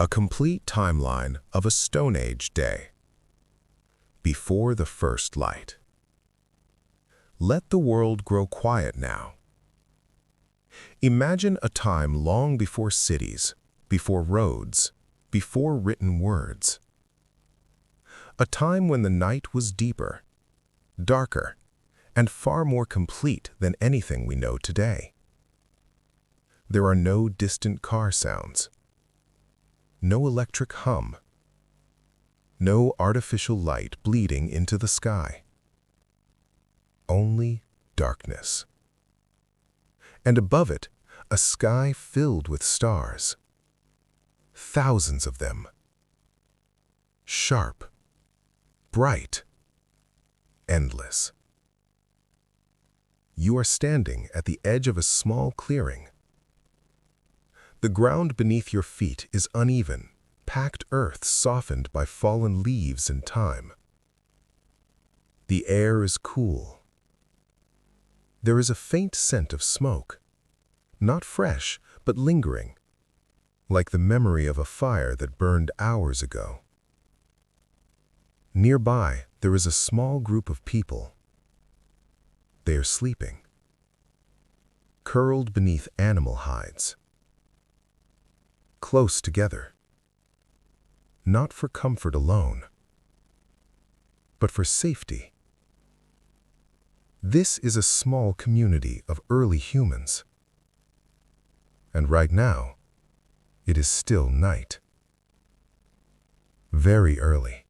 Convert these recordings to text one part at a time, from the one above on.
A complete timeline of a Stone Age day. Before the first light. Let the world grow quiet now. Imagine a time long before cities, before roads, before written words. A time when the night was deeper, darker, and far more complete than anything we know today. There are no distant car sounds, no electric hum, no artificial light bleeding into the sky. Only darkness. And above it, a sky filled with stars. Thousands of them. Sharp, bright, endless. You are standing at the edge of a small clearing. The ground beneath your feet is uneven, packed earth softened by fallen leaves and time. The air is cool. There is a faint scent of smoke, not fresh, but lingering, like the memory of a fire that burned hours ago. Nearby, there is a small group of people. They are sleeping, curled beneath animal hides. Close together, not for comfort alone, but for safety. This is a small community of early humans. And right now, it is still night. Very early.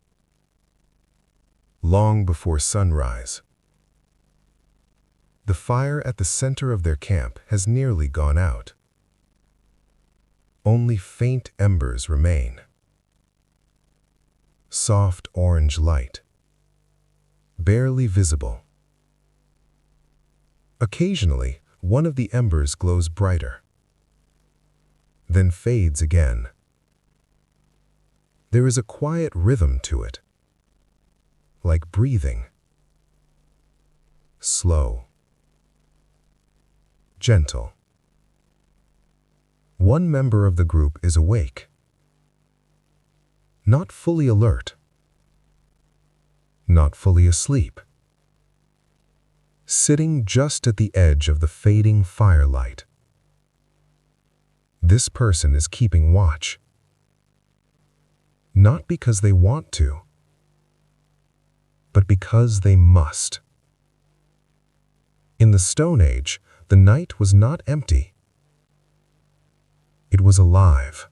Long before sunrise. The fire at the center of their camp has nearly gone out. Only faint embers remain. Soft orange light. Barely visible. Occasionally, one of the embers glows brighter, then fades again. There is a quiet rhythm to it, like breathing. Slow. Gentle. One member of the group is awake. Not fully alert. Not fully asleep. Sitting just at the edge of the fading firelight. This person is keeping watch. Not because they want to, but because they must. In the Stone Age, the night was not empty. It was alive.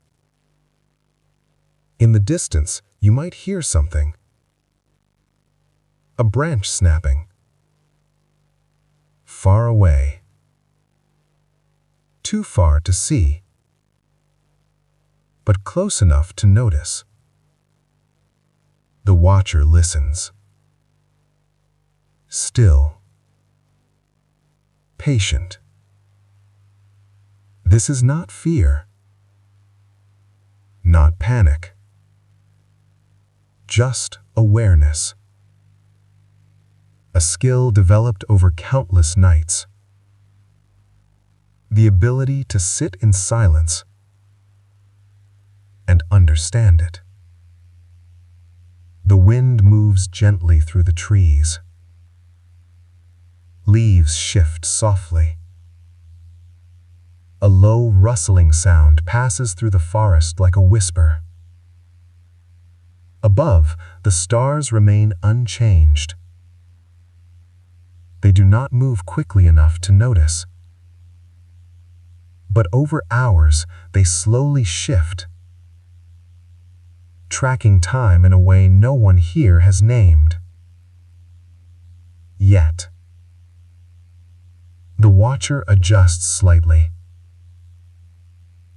In the distance, you might hear something. A branch snapping. Far away. Too far to see, but close enough to notice. The watcher listens. Still. Patient. This is not fear. Not panic. Just awareness. A skill developed over countless nights. The ability to sit in silence and understand it. The wind moves gently through the trees. Leaves shift softly. A low rustling sound passes through the forest like a whisper. Above, the stars remain unchanged. They do not move quickly enough to notice. But over hours, they slowly shift, tracking time in a way no one here has named. Yet. The watcher adjusts slightly,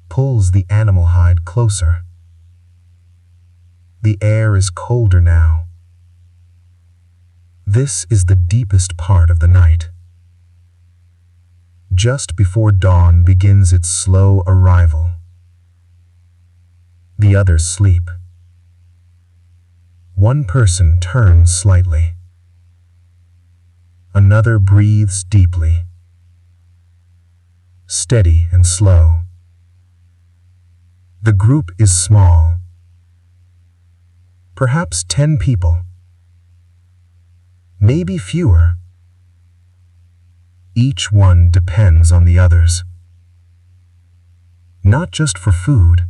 pulls the animal hide closer. The air is colder now. This is the deepest part of the night. Just before dawn begins its slow arrival. The others sleep. One person turns slightly. Another breathes deeply. Steady and slow. The group is small. Perhaps 10 people. Maybe fewer. Each one depends on the others. Not just for food,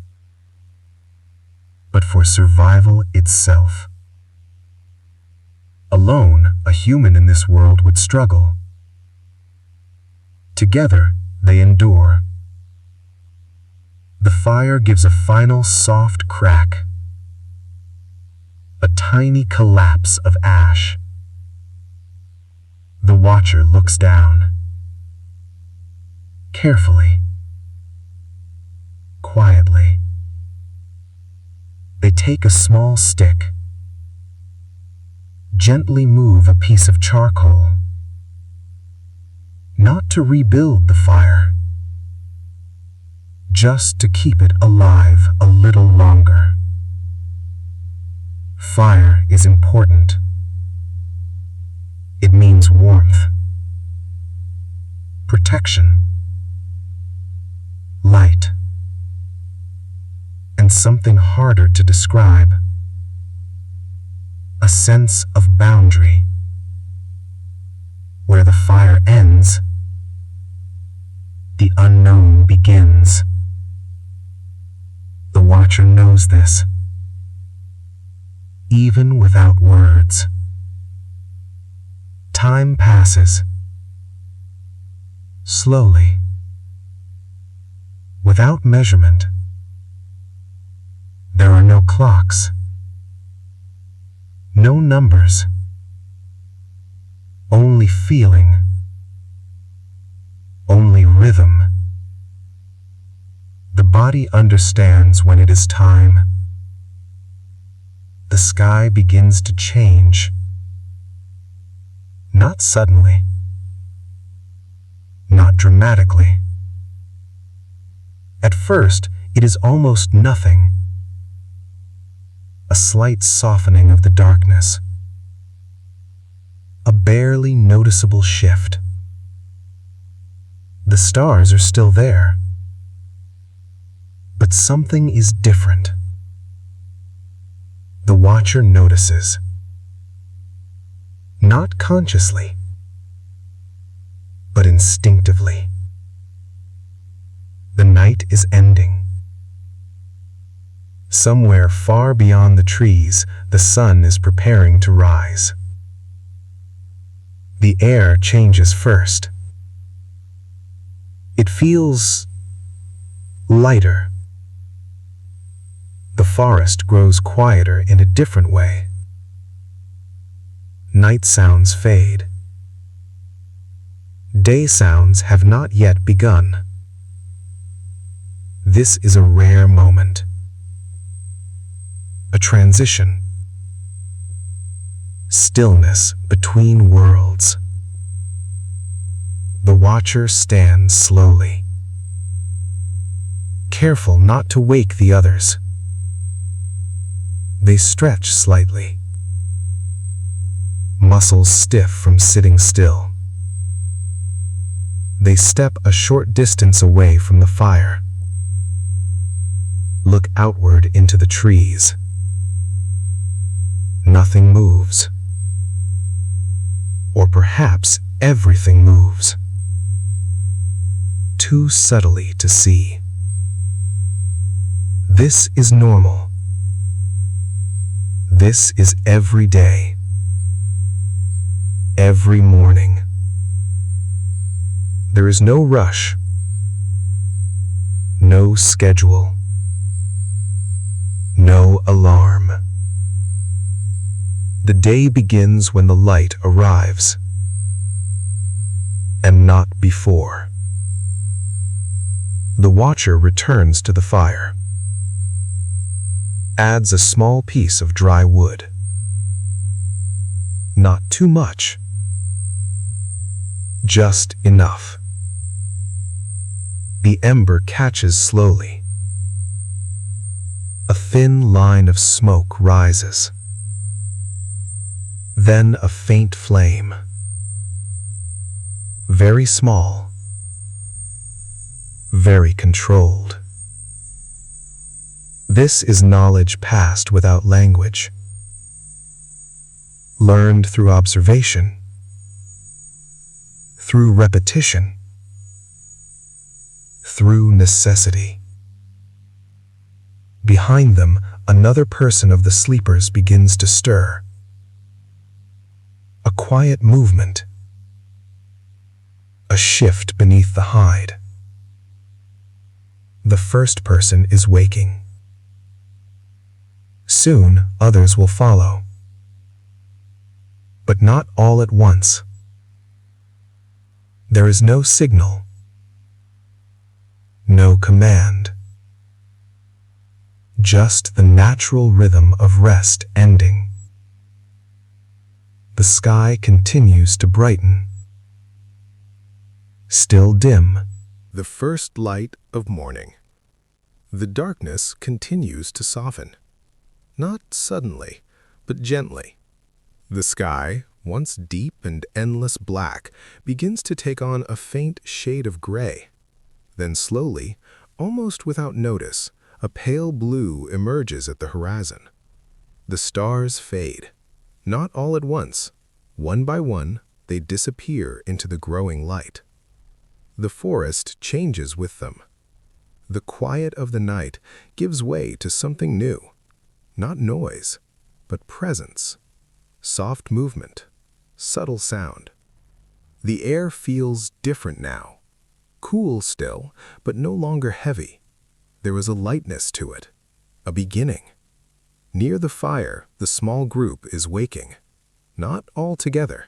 but for survival itself. Alone, a human in this world would struggle. Together, they endure. The fire gives a final soft crack. A tiny collapse of ash. The watcher looks down. Carefully. Quietly. They take a small stick. Gently move a piece of charcoal. Not to rebuild the fire. Just to keep it alive a little longer. Fire is important. It means warmth, protection, light, and something harder to describe. A sense of boundary. Where the fire ends, the unknown begins. The watcher knows this. Even without words. Time passes. Slowly. Without measurement. There are no clocks. No numbers. Only feeling. Only rhythm. The body understands when it is time. The sky begins to change. Not suddenly. Not dramatically. At first, it is almost nothing. A slight softening of the darkness. A barely noticeable shift. The stars are still there. But something is different. The watcher notices. Not consciously, but instinctively. The night is ending. Somewhere far beyond the trees, the sun is preparing to rise. The air changes first. It feels lighter. The forest grows quieter in a different way. Night sounds fade. Day sounds have not yet begun. This is a rare moment. A transition. Stillness between worlds. The watcher stands slowly. Careful not to wake the others. They stretch slightly. Muscles stiff from sitting still. They step a short distance away from the fire. Look outward into the trees. Nothing moves. Or perhaps everything moves. Too subtly to see. This is normal. This is every day. Every morning. There is no rush. No schedule. No alarm. The day begins when the light arrives. And not before. The watcher returns to the fire. Adds a small piece of dry wood. Not too much. Just enough. The ember catches slowly. A thin line of smoke rises. Then a faint flame. Very small. Very controlled. This is knowledge passed without language, learned through observation, through repetition, through necessity. Behind them, another person of the sleepers begins to stir. A quiet movement, a shift beneath the hide. The first person is waking. Soon, others will follow. But not all at once. There is no signal, no command. Just the natural rhythm of rest ending. The sky continues to brighten. Still dim. The first light of morning. The darkness continues to soften. Not suddenly, but gently. The sky, once deep and endless black, begins to take on a faint shade of gray. Then slowly, almost without notice, a pale blue emerges at the horizon. The stars fade. Not all at once. One by one, they disappear into the growing light. The forest changes with them. The quiet of the night gives way to something new. Not noise, but presence. Soft movement, subtle sound. The air feels different now. Cool still, but no longer heavy. There is a lightness to it, a beginning. Near the fire, the small group is waking. Not all together.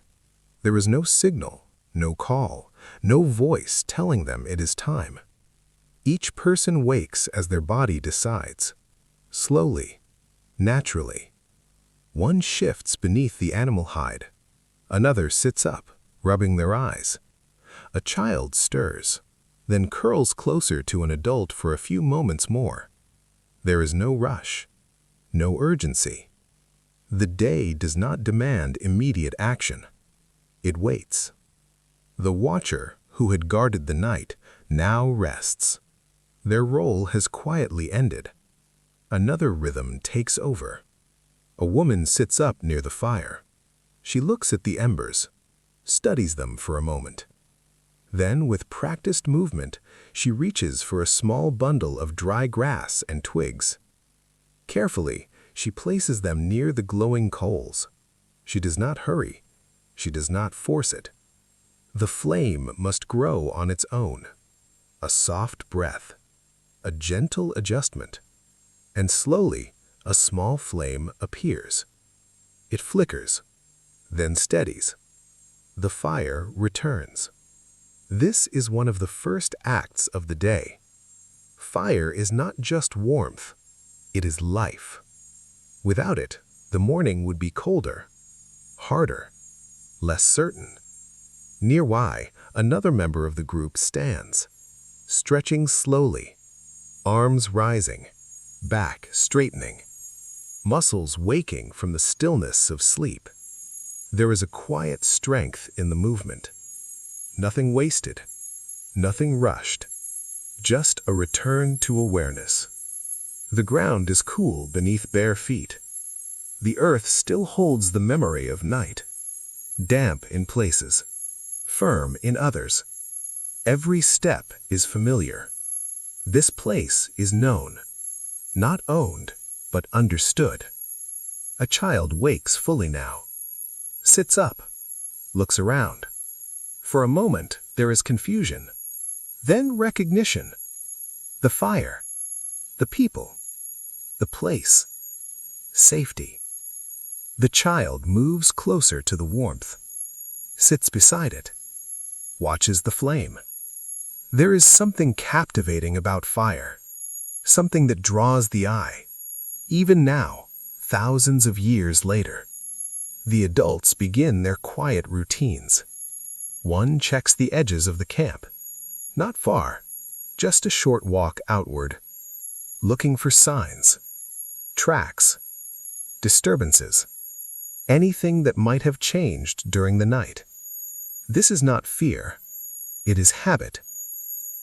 There is no signal, no call, no voice telling them it is time. Each person wakes as their body decides. Slowly, naturally. One shifts beneath the animal hide. Another sits up, rubbing their eyes. A child stirs, then curls closer to an adult for a few moments more. There is no rush, no urgency. The day does not demand immediate action. It waits. The watcher, who had guarded the night, now rests. Their role has quietly ended. Another rhythm takes over. A woman sits up near the fire. She looks at the embers, studies them for a moment. Then, with practiced movement, she reaches for a small bundle of dry grass and twigs. Carefully, she places them near the glowing coals. She does not hurry. She does not force it. The flame must grow on its own. A soft breath, a gentle adjustment, and slowly a small flame appears. It flickers, then steadies. The fire returns. This is one of the first acts of the day. Fire is not just warmth, it is life. Without it, the morning would be colder, harder, less certain. Nearby, another member of the group stands, stretching slowly, arms rising, back straightening, muscles waking from the stillness of sleep. There is a quiet strength in the movement. Nothing wasted, nothing rushed, just a return to awareness. The ground is cool beneath bare feet. The earth still holds the memory of night, damp in places, firm in others. Every step is familiar. This place is known, not owned, but understood. A child wakes fully now, sits up, looks around. For a moment, there is confusion, then recognition. The fire, the people, the place, safety. The child moves closer to the warmth, sits beside it, watches the flame. There is something captivating about fire, something that draws the eye. Even now, thousands of years later, the adults begin their quiet routines. One checks the edges of the camp. Not far, just a short walk outward, looking for signs, tracks, disturbances, anything that might have changed during the night. This is not fear, it is habit,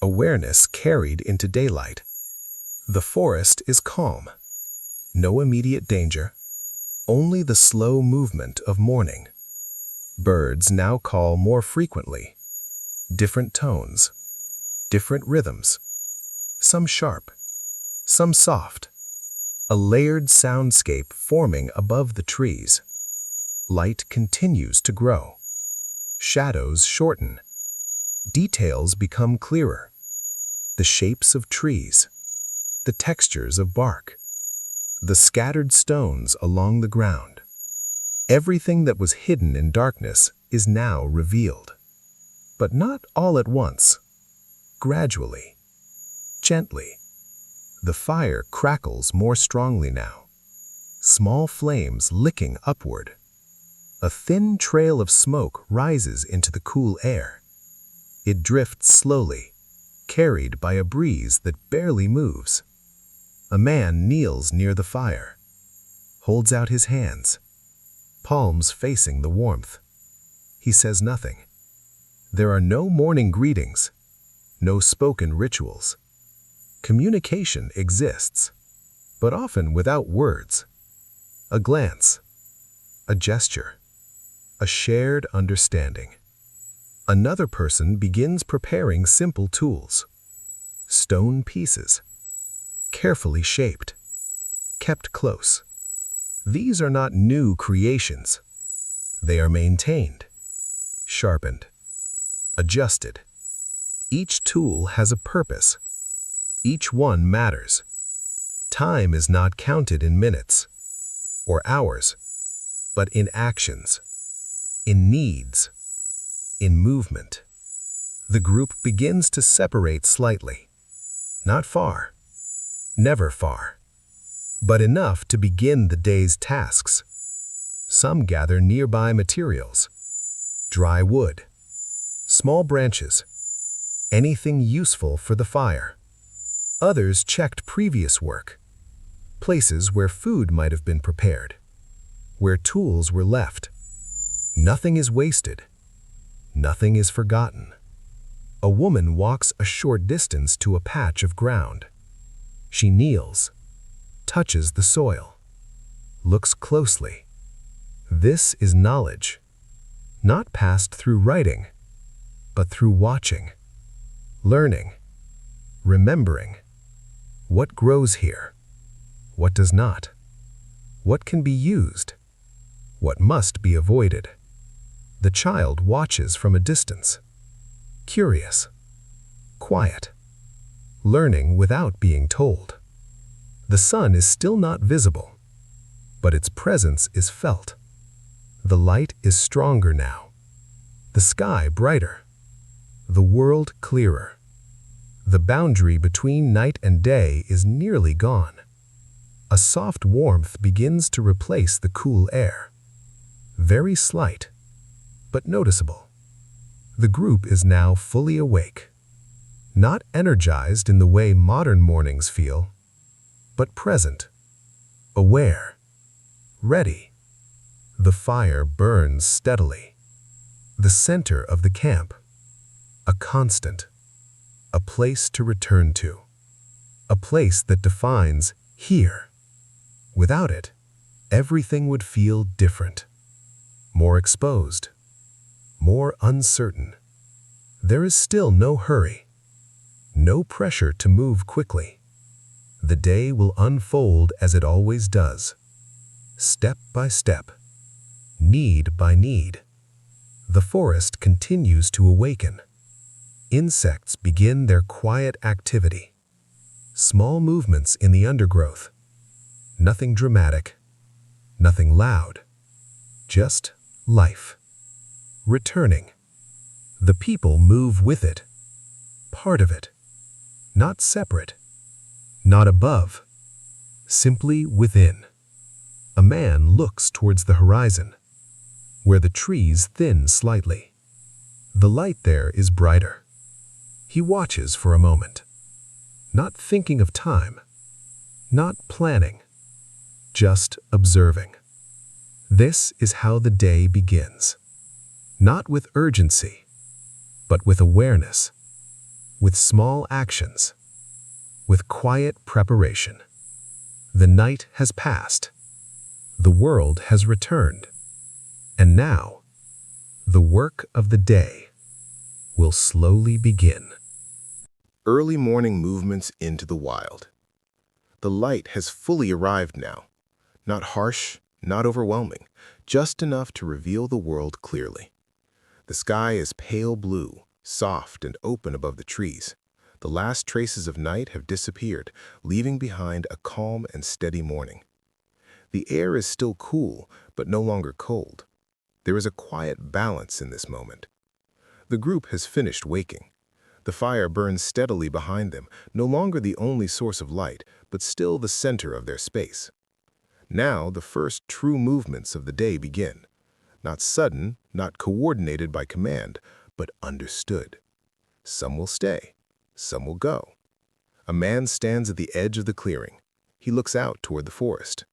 awareness carried into daylight. The forest is calm. No immediate danger, only the slow movement of morning. Birds now call more frequently. Different tones, different rhythms. Some sharp, some soft. A layered soundscape forming above the trees. Light continues to grow. Shadows shorten. Details become clearer. The shapes of trees, the textures of bark, the scattered stones along the ground. Everything that was hidden in darkness is now revealed. But not all at once. Gradually, gently. The fire crackles more strongly now. Small flames licking upward. A thin trail of smoke rises into the cool air. It drifts slowly, carried by a breeze that barely moves. A man kneels near the fire, holds out his hands, palms facing the warmth. He says nothing. There are no morning greetings, no spoken rituals. Communication exists, but often without words. A glance, a gesture, a shared understanding. Another person begins preparing simple tools. Stone pieces, carefully shaped, kept close. These are not new creations. They are maintained, sharpened, adjusted. Each tool has a purpose. Each one matters. Time is not counted in minutes or hours, but in actions, in needs, in movement. The group begins to separate slightly. Not far, never far, but enough to begin the day's tasks. Some gather nearby materials, dry wood, small branches, anything useful for the fire. Others checked previous work, places where food might have been prepared, where tools were left. Nothing is wasted. Nothing is forgotten. A woman walks a short distance to a patch of ground. She kneels, touches the soil, looks closely. This is knowledge, not passed through writing, but through watching, learning, remembering. What grows here? What does not? What can be used? What must be avoided? The child watches from a distance, curious, quiet, learning without being told. The sun is still not visible, but its presence is felt. The light is stronger now, the sky brighter, the world clearer. The boundary between night and day is nearly gone. A soft warmth begins to replace the cool air. Very slight, but noticeable. The group is now fully awake. Not energized in the way modern mornings feel, but present, aware, ready. The fire burns steadily. The center of the camp, a constant. A place to return to. A place that defines here. Without it, everything would feel different. More exposed. More uncertain. There is still no hurry. No pressure to move quickly. The day will unfold as it always does. Step by step. Need by need. The forest continues to awaken. Insects begin their quiet activity. Small movements in the undergrowth. Nothing dramatic, nothing loud. Just life. Returning. The people move with it. Part of it. Not separate. Not above. Simply within. A man looks towards the horizon, where the trees thin slightly. The light there is brighter. He watches for a moment, not thinking of time, not planning, just observing. This is how the day begins. Not with urgency, but with awareness, with small actions, with quiet preparation. The night has passed. The world has returned. And now, the work of the day will slowly begin. Early morning movements into the wild. The light has fully arrived now. Not harsh, not overwhelming, just enough to reveal the world clearly. The sky is pale blue, soft and open above the trees. The last traces of night have disappeared, leaving behind a calm and steady morning. The air is still cool, but no longer cold. There is a quiet balance in this moment. The group has finished waking. The fire burns steadily behind them, no longer the only source of light, but still the center of their space. Now the first true movements of the day begin. Not sudden, not coordinated by command, but understood. Some will stay, some will go. A man stands at the edge of the clearing. He looks out toward the forest.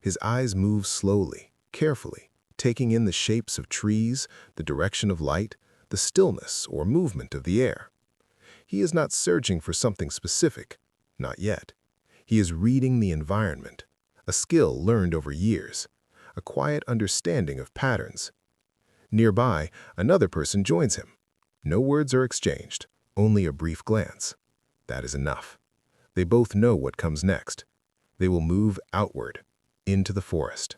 His eyes move slowly, carefully, taking in the shapes of trees, the direction of light, the stillness or movement of the air. He is not searching for something specific, not yet. He is reading the environment, a skill learned over years, a quiet understanding of patterns. Nearby, another person joins him. No words are exchanged, only a brief glance. That is enough. They both know what comes next. They will move outward, into the forest.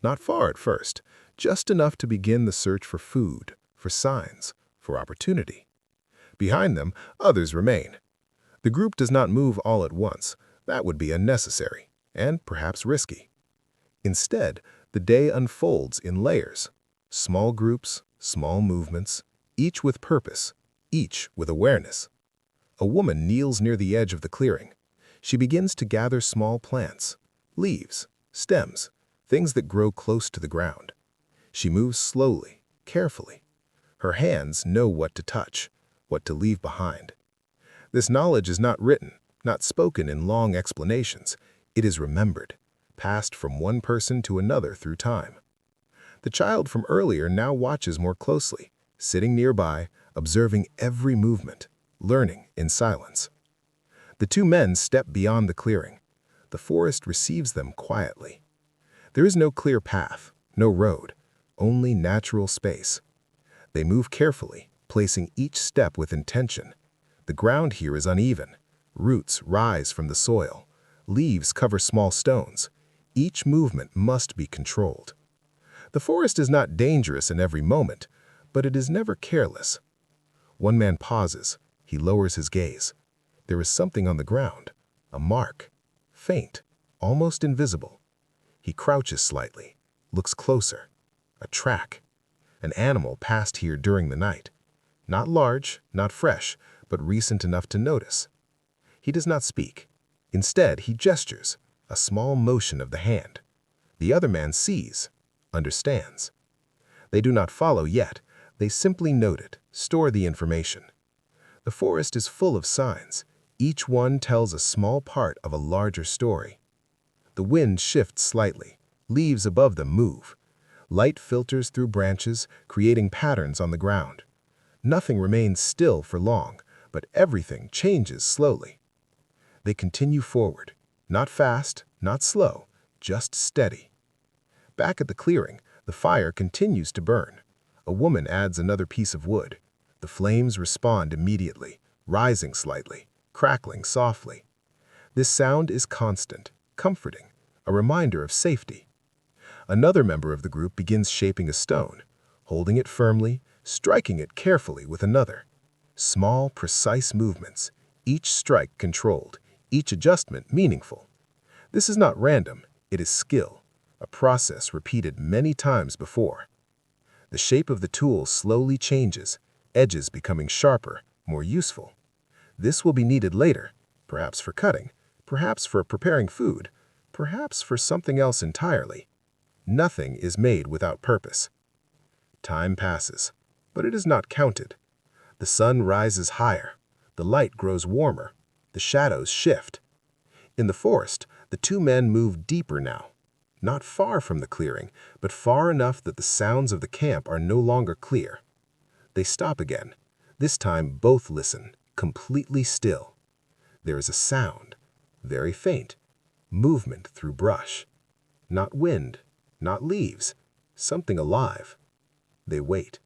Not far at first, just enough to begin the search for food, for signs, for opportunity. Behind them, others remain. The group does not move all at once. That would be unnecessary, and perhaps risky. Instead, the day unfolds in layers. Small groups, small movements, each with purpose, each with awareness. A woman kneels near the edge of the clearing. She begins to gather small plants, leaves, stems, things that grow close to the ground. She moves slowly, carefully. Her hands know what to touch, what to leave behind. This knowledge is not written, not spoken in long explanations. It is remembered, passed from one person to another through time. The child from earlier now watches more closely, sitting nearby, observing every movement, learning in silence. The two men step beyond the clearing. The forest receives them quietly. There is no clear path, no road, only natural space. They move carefully, placing each step with intention. The ground here is uneven. Roots rise from the soil. Leaves cover small stones. Each movement must be controlled. The forest is not dangerous in every moment, but it is never careless. One man pauses. He lowers his gaze. There is something on the ground, a mark, faint, almost invisible. He crouches slightly, looks closer. A track. An animal passed here during the night. Not large, not fresh, but recent enough to notice. He does not speak. Instead, he gestures, a small motion of the hand. The other man sees, understands. They do not follow yet. They simply note it, store the information. The forest is full of signs. Each one tells a small part of a larger story. The wind shifts slightly. Leaves above them move. Light filters through branches, creating patterns on the ground. Nothing remains still for long, but everything changes slowly. They continue forward, not fast, not slow, just steady. Back at the clearing, the fire continues to burn. A woman adds another piece of wood. The flames respond immediately, rising slightly, crackling softly. This sound is constant, comforting, a reminder of safety. Another member of the group begins shaping a stone, holding it firmly, striking it carefully with another. Small, precise movements, each strike controlled, each adjustment meaningful. This is not random, it is skill, a process repeated many times before. The shape of the tool slowly changes, edges becoming sharper, more useful. This will be needed later, perhaps for cutting, perhaps for preparing food, perhaps for something else entirely. Nothing is made without purpose. Time passes, but it is not counted. The sun rises higher, the light grows warmer, the shadows shift. In the forest, the two men move deeper now. Not far from the clearing, but far enough that the sounds of the camp are no longer clear. They stop again. This time both listen, completely still. There is a sound, very faint, movement through brush. Not wind, not leaves, something alive. They wait.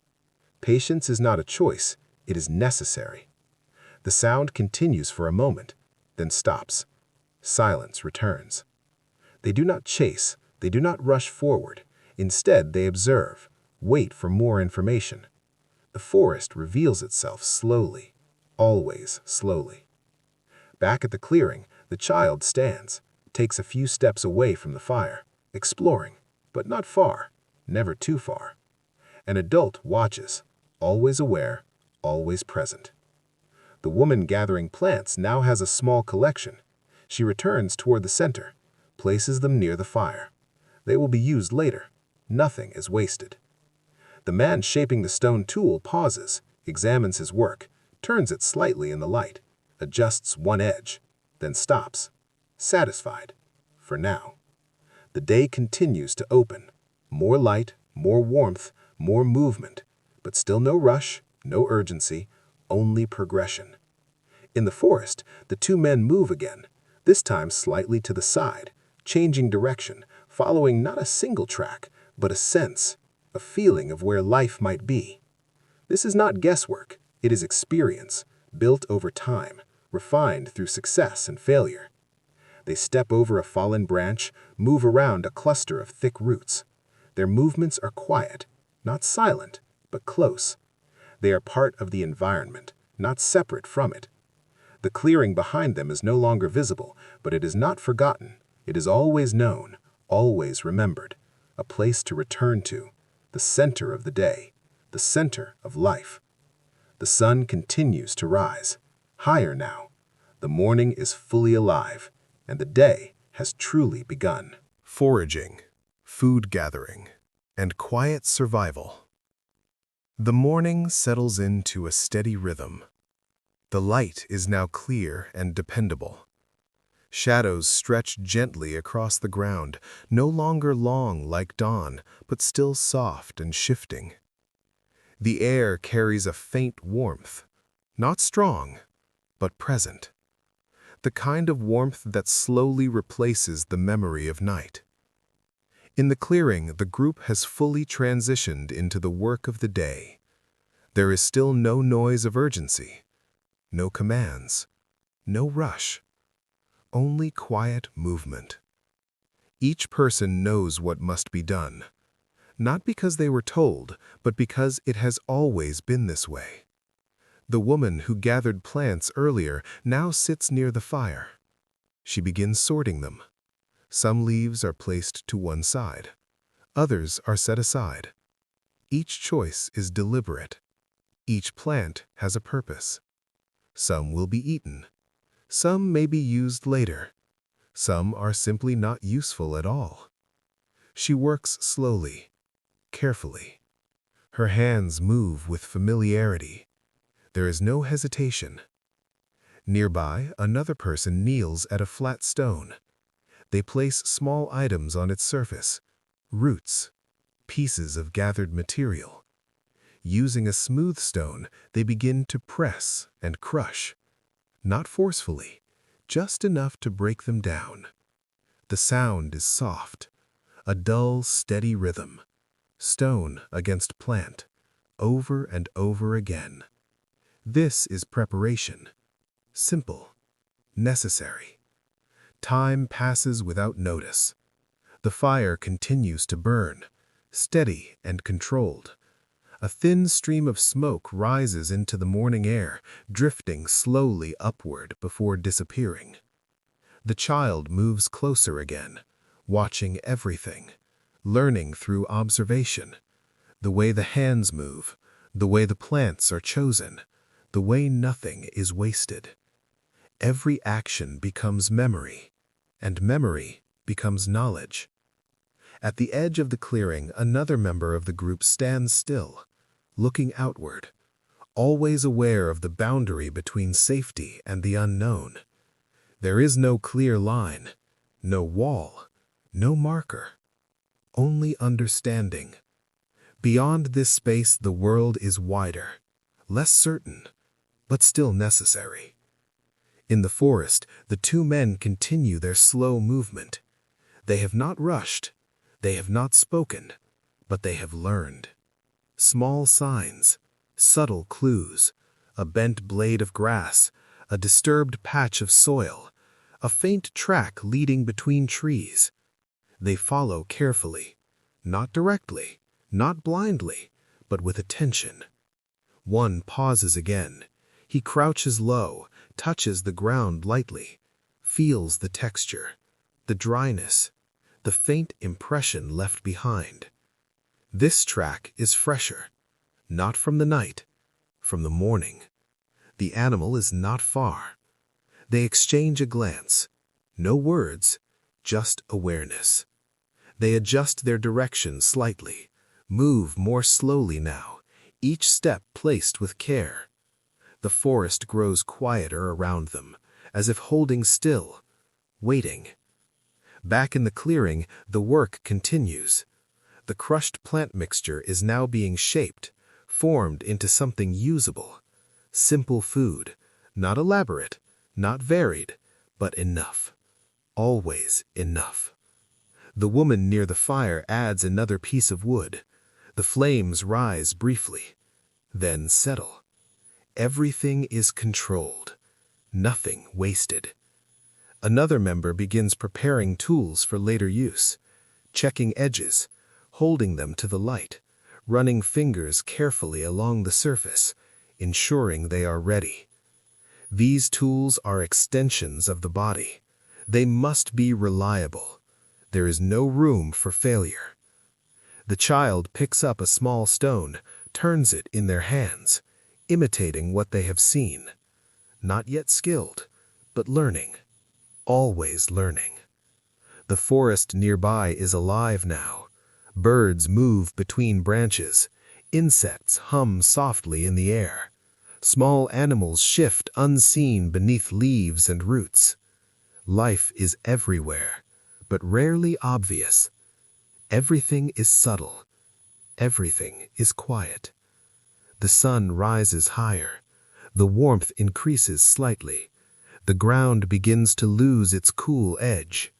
Patience is not a choice, it is necessary. The sound continues for a moment, then stops. Silence returns. They do not chase, they do not rush forward. Instead, they observe, wait for more information. The forest reveals itself slowly, always slowly. Back at the clearing, the child stands, takes a few steps away from the fire, exploring, but not far, never too far. An adult watches, always aware, always present. The woman gathering plants now has a small collection. She returns toward the center, places them near the fire. They will be used later. Nothing is wasted. The man shaping the stone tool pauses, examines his work, turns it slightly in the light, adjusts one edge, then stops, satisfied, for now. The day continues to open. More light, more warmth, more movement, but still no rush, no urgency, only progression. In the forest, the two men move again, this time slightly to the side, changing direction, following not a single track, but a sense, a feeling of where life might be. This is not guesswork, it is experience, built over time, refined through success and failure. They step over a fallen branch, move around a cluster of thick roots. Their movements are quiet, not silent, but close. They are part of the environment, not separate from it. The clearing behind them is no longer visible, but it is not forgotten. It is always known, always remembered, a place to return to, the center of the day, the center of life. The sun continues to rise, higher now. The morning is fully alive, and the day has truly begun. Foraging, food gathering, and quiet survival. The morning settles into a steady rhythm. The light is now clear and dependable. Shadows stretch gently across the ground, no longer long like dawn, but still soft and shifting. The air carries a faint warmth, not strong, but present. The kind of warmth that slowly replaces the memory of night. In the clearing, the group has fully transitioned into the work of the day. There is still no noise of urgency, no commands, no rush, only quiet movement. Each person knows what must be done, not because they were told, but because it has always been this way. The woman who gathered plants earlier now sits near the fire. She begins sorting them. Some leaves are placed to one side. Others are set aside. Each choice is deliberate. Each plant has a purpose. Some will be eaten. Some may be used later. Some are simply not useful at all. She works slowly, carefully. Her hands move with familiarity. There is no hesitation. Nearby, another person kneels at a flat stone. They place small items on its surface, roots, pieces of gathered material. Using a smooth stone, they begin to press and crush, not forcefully, just enough to break them down. The sound is soft, a dull, steady rhythm, stone against plant, over and over again. This is preparation, simple, necessary. Time passes without notice. The fire continues to burn, steady and controlled. A thin stream of smoke rises into the morning air, drifting slowly upward before disappearing. The child moves closer again, watching everything, learning through observation. The way the hands move, the way the plants are chosen, the way nothing is wasted. Every action becomes memory, and memory becomes knowledge. At the edge of the clearing, another member of the group stands still, looking outward, always aware of the boundary between safety and the unknown. There is no clear line, no wall, no marker, only understanding. Beyond this space, the world is wider, less certain, but still necessary. In the forest, the two men continue their slow movement. They have not rushed, they have not spoken, but they have learned. Small signs, subtle clues, a bent blade of grass, a disturbed patch of soil, a faint track leading between trees. They follow carefully, not directly, not blindly, but with attention. One pauses again. He crouches low, touches the ground lightly, feels the texture, the dryness, the faint impression left behind. This track is fresher, not from the night, from the morning. The animal is not far. They exchange a glance, no words, just awareness. They adjust their direction slightly, move more slowly now, each step placed with care. The forest grows quieter around them, as if holding still, waiting. Back in the clearing, the work continues. The crushed plant mixture is now being shaped, formed into something usable. Simple food, not elaborate, not varied, but enough. Always enough. The woman near the fire adds another piece of wood. The flames rise briefly, then settle. Everything is controlled, nothing wasted. Another member begins preparing tools for later use, checking edges, holding them to the light, running fingers carefully along the surface, ensuring they are ready. These tools are extensions of the body. They must be reliable. There is no room for failure. The child picks up a small stone, turns it in their hands, imitating what they have seen. Not yet skilled, but learning. Always learning. The forest nearby is alive now. Birds move between branches. Insects hum softly in the air. Small animals shift unseen beneath leaves and roots. Life is everywhere, but rarely obvious. Everything is subtle. Everything is quiet. The sun rises higher. The warmth increases slightly. The ground begins to lose its cool edge.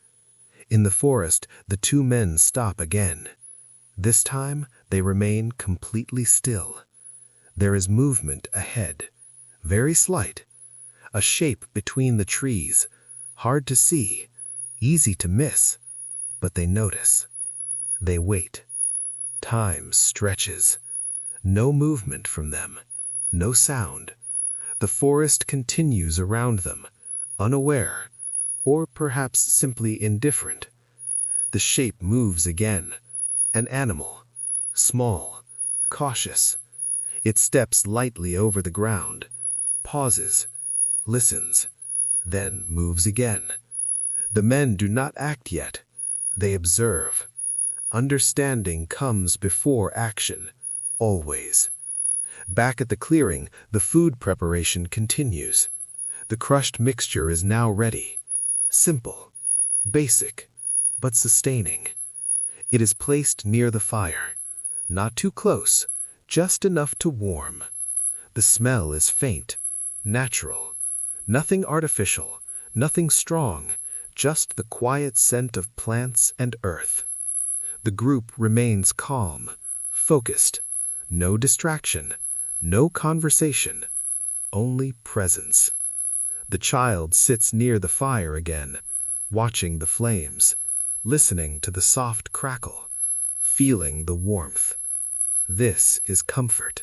In the forest, the two men stop again. This time, they remain completely still. There is movement ahead, very slight. A shape between the trees, hard to see, easy to miss, but they notice. They wait. Time stretches. No movement from them, no sound. The forest continues around them, unaware, or perhaps simply indifferent. The shape moves again. An animal, small, cautious. It steps lightly over the ground, pauses, listens, then moves again. The men do not act yet. They observe. Understanding comes before action, always. Back at the clearing, the food preparation continues. The crushed mixture is now ready. Simple, basic, but sustaining. It is placed near the fire. Not too close, just enough to warm. The smell is faint, natural. Nothing artificial, nothing strong, just the quiet scent of plants and earth. The group remains calm, focused. No distraction, no conversation, only presence. The child sits near the fire again, watching the flames, listening to the soft crackle, feeling the warmth. This is comfort.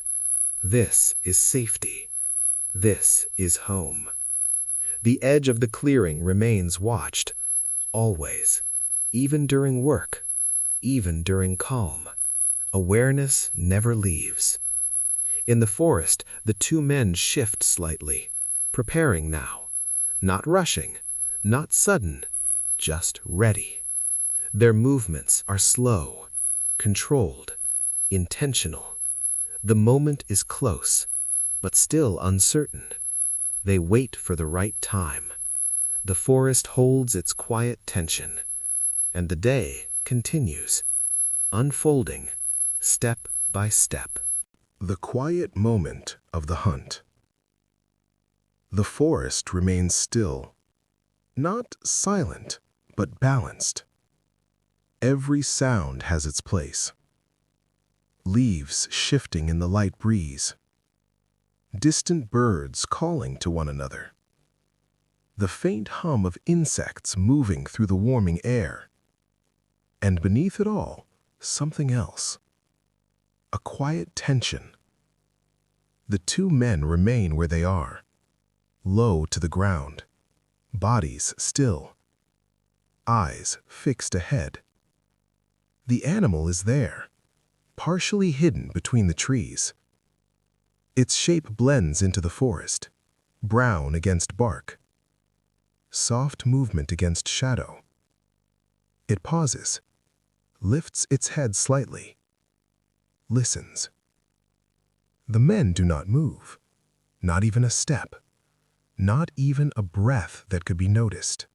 This is safety. This is home. The edge of the clearing remains watched, always, even during work, even during calm. Awareness never leaves. In the forest, the two men shift slightly, preparing now. Not rushing, not sudden, just ready. Their movements are slow, controlled, intentional. The moment is close, but still uncertain. They wait for the right time. The forest holds its quiet tension, and the day continues, unfolding, step by step. The quiet moment of the hunt. The forest remains still, not silent, but balanced. Every sound has its place. Leaves shifting in the light breeze. Distant birds calling to one another. The faint hum of insects moving through the warming air. And beneath it all, something else. A quiet tension. The two men remain where they are, low to the ground, bodies still, eyes fixed ahead. The animal is there, partially hidden between the trees. Its shape blends into the forest, brown against bark, soft movement against shadow. It pauses, lifts its head slightly, listens. The men do not move, not even a step, not even a breath that could be noticed.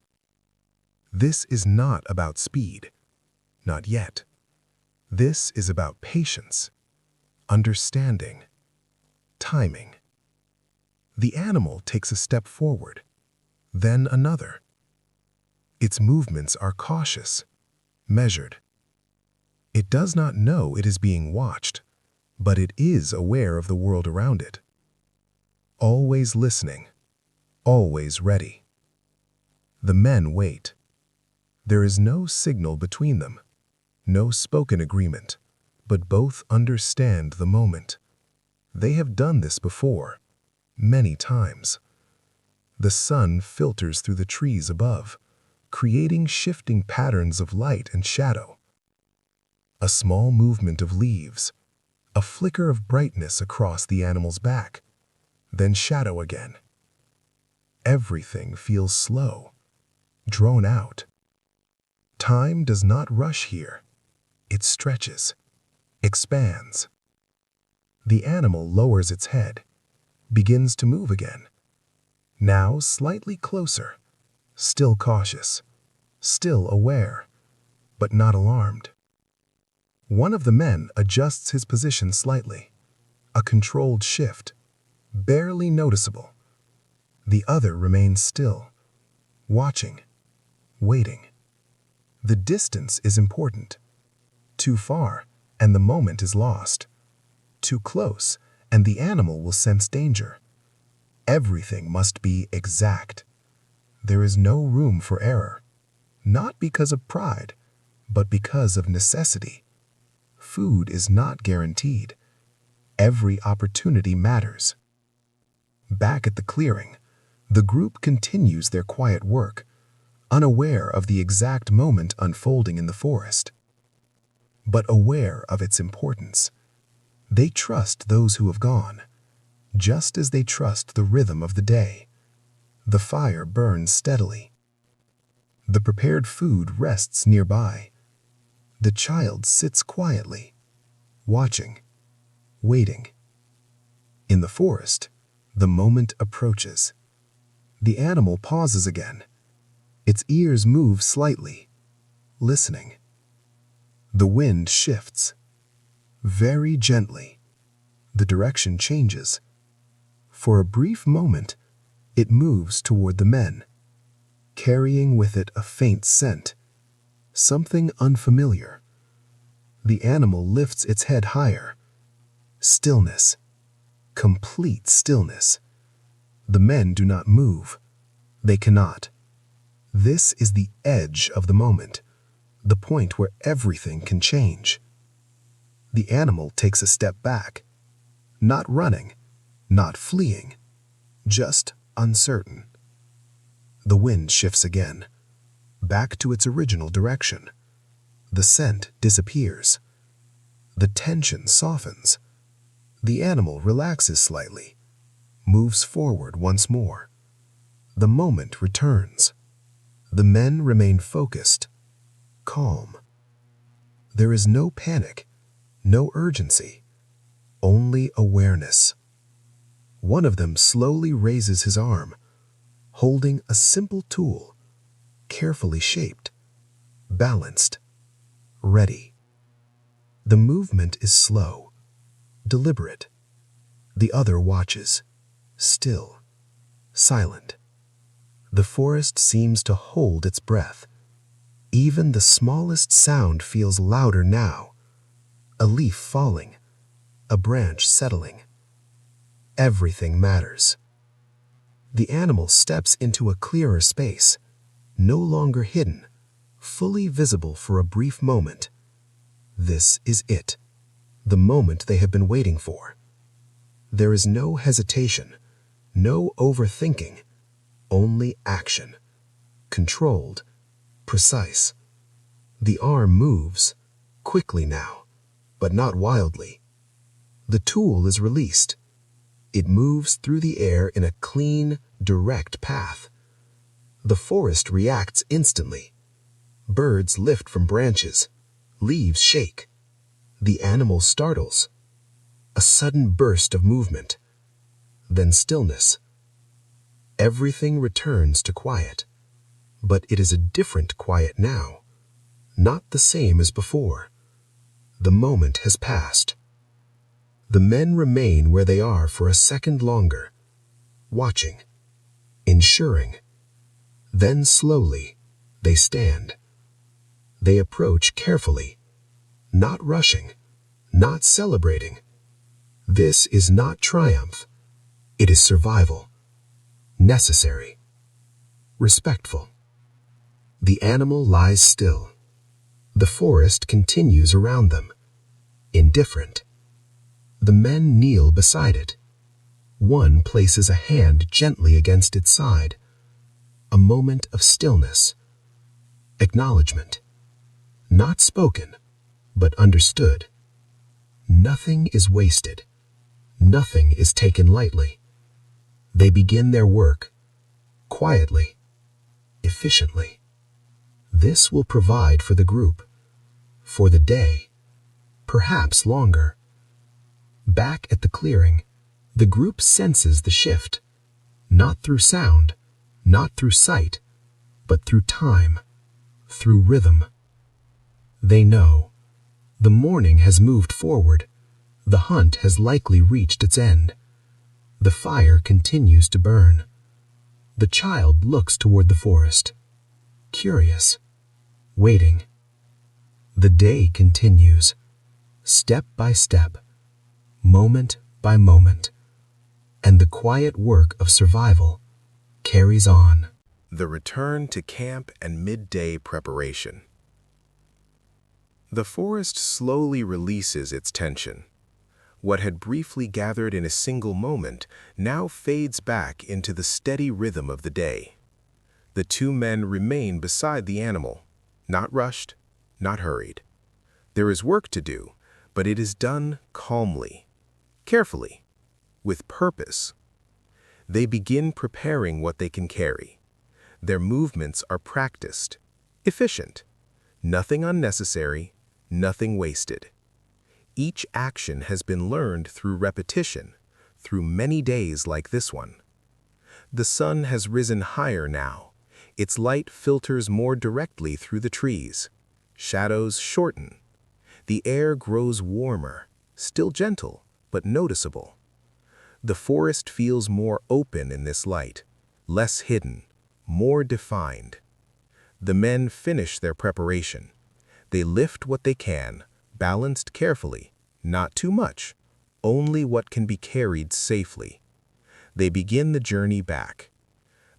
This is not about speed, not yet. This is about patience, understanding, timing. The animal takes a step forward, then another. Its movements are cautious, measured. It does not know it is being watched, but it is aware of the world around it. Always listening, always ready. The men wait. There is no signal between them, no spoken agreement, but both understand the moment. They have done this before, many times. The sun filters through the trees above, creating shifting patterns of light and shadow. A small movement of leaves, a flicker of brightness across the animal's back, then shadow again. Everything feels slow, drawn out. Time does not rush here. It stretches, expands. The animal lowers its head, begins to move again. Now slightly closer, still cautious, still aware, but not alarmed. One of the men adjusts his position slightly, a controlled shift, barely noticeable. The other remains still, watching, waiting. The distance is important. Too far, and the moment is lost. Too close, and the animal will sense danger. Everything must be exact. There is no room for error, not because of pride, but because of necessity. Food is not guaranteed. Every opportunity matters. Back at the clearing, the group continues their quiet work, unaware of the exact moment unfolding in the forest, but aware of its importance. They trust those who have gone, just as they trust the rhythm of the day. The fire burns steadily. The prepared food rests nearby. The child sits quietly, watching, waiting. In the forest, the moment approaches. The animal pauses again. Its ears move slightly, listening. The wind shifts. Very gently, the direction changes. For a brief moment, it moves toward the men, carrying with it a faint scent, something unfamiliar. The animal lifts its head higher. Stillness. Complete stillness. The men do not move. They cannot. This is the edge of the moment, the point where everything can change. The animal takes a step back, not running, not fleeing, just uncertain. The wind shifts again, back to its original direction. The scent disappears. The tension softens. The animal relaxes slightly, moves forward once more. The moment returns. The men remain focused, calm. There is no panic, no urgency, only awareness. One of them slowly raises his arm, holding a simple tool, carefully shaped, balanced, ready. The movement is slow, deliberate. The other watches, still, silent. The forest seems to hold its breath. Even the smallest sound feels louder now. A leaf falling, a branch settling. Everything matters. The animal steps into a clearer space, no longer hidden, fully visible for a brief moment. This is it, the moment they have been waiting for. There is no hesitation, no overthinking, only action. Controlled, precise. The arm moves, quickly now, but not wildly. The tool is released. It moves through the air in a clean, direct path. The forest reacts instantly. Birds lift from branches. Leaves shake. The animal startles. A sudden burst of movement. Then stillness. Everything returns to quiet. But it is a different quiet now. Not the same as before. The moment has passed. The men remain where they are for a second longer, watching, ensuring. Then slowly, they stand. They approach carefully, not rushing, not celebrating. This is not triumph. It is survival. Necessary. Respectful. The animal lies still. The forest continues around them, indifferent. The men kneel beside it. One places a hand gently against its side. A moment of stillness. Acknowledgement. Not spoken, but understood. Nothing is wasted. Nothing is taken lightly. They begin their work, quietly, efficiently. This will provide for the group, for the day, perhaps longer. Back at the clearing, the group senses the shift, not through sound, not through sight, but through time, through rhythm. They know. The morning has moved forward. The hunt has likely reached its end. The fire continues to burn. The child looks toward the forest, curious, waiting. The day continues, step by step, moment by moment, and the quiet work of survival carries on. The return to camp and midday preparation. The forest slowly releases its tension. What had briefly gathered in a single moment now fades back into the steady rhythm of the day. The two men remain beside the animal, not rushed, not hurried. There is work to do, but it is done calmly, carefully, with purpose. They begin preparing what they can carry. Their movements are practiced, efficient, nothing unnecessary, nothing wasted. Each action has been learned through repetition, through many days like this one. The sun has risen higher now. Its light filters more directly through the trees. Shadows shorten. The air grows warmer, still gentle, but noticeable. The forest feels more open in this light, less hidden, more defined. The men finish their preparation. They lift what they can, balanced carefully, not too much, only what can be carried safely. They begin the journey back.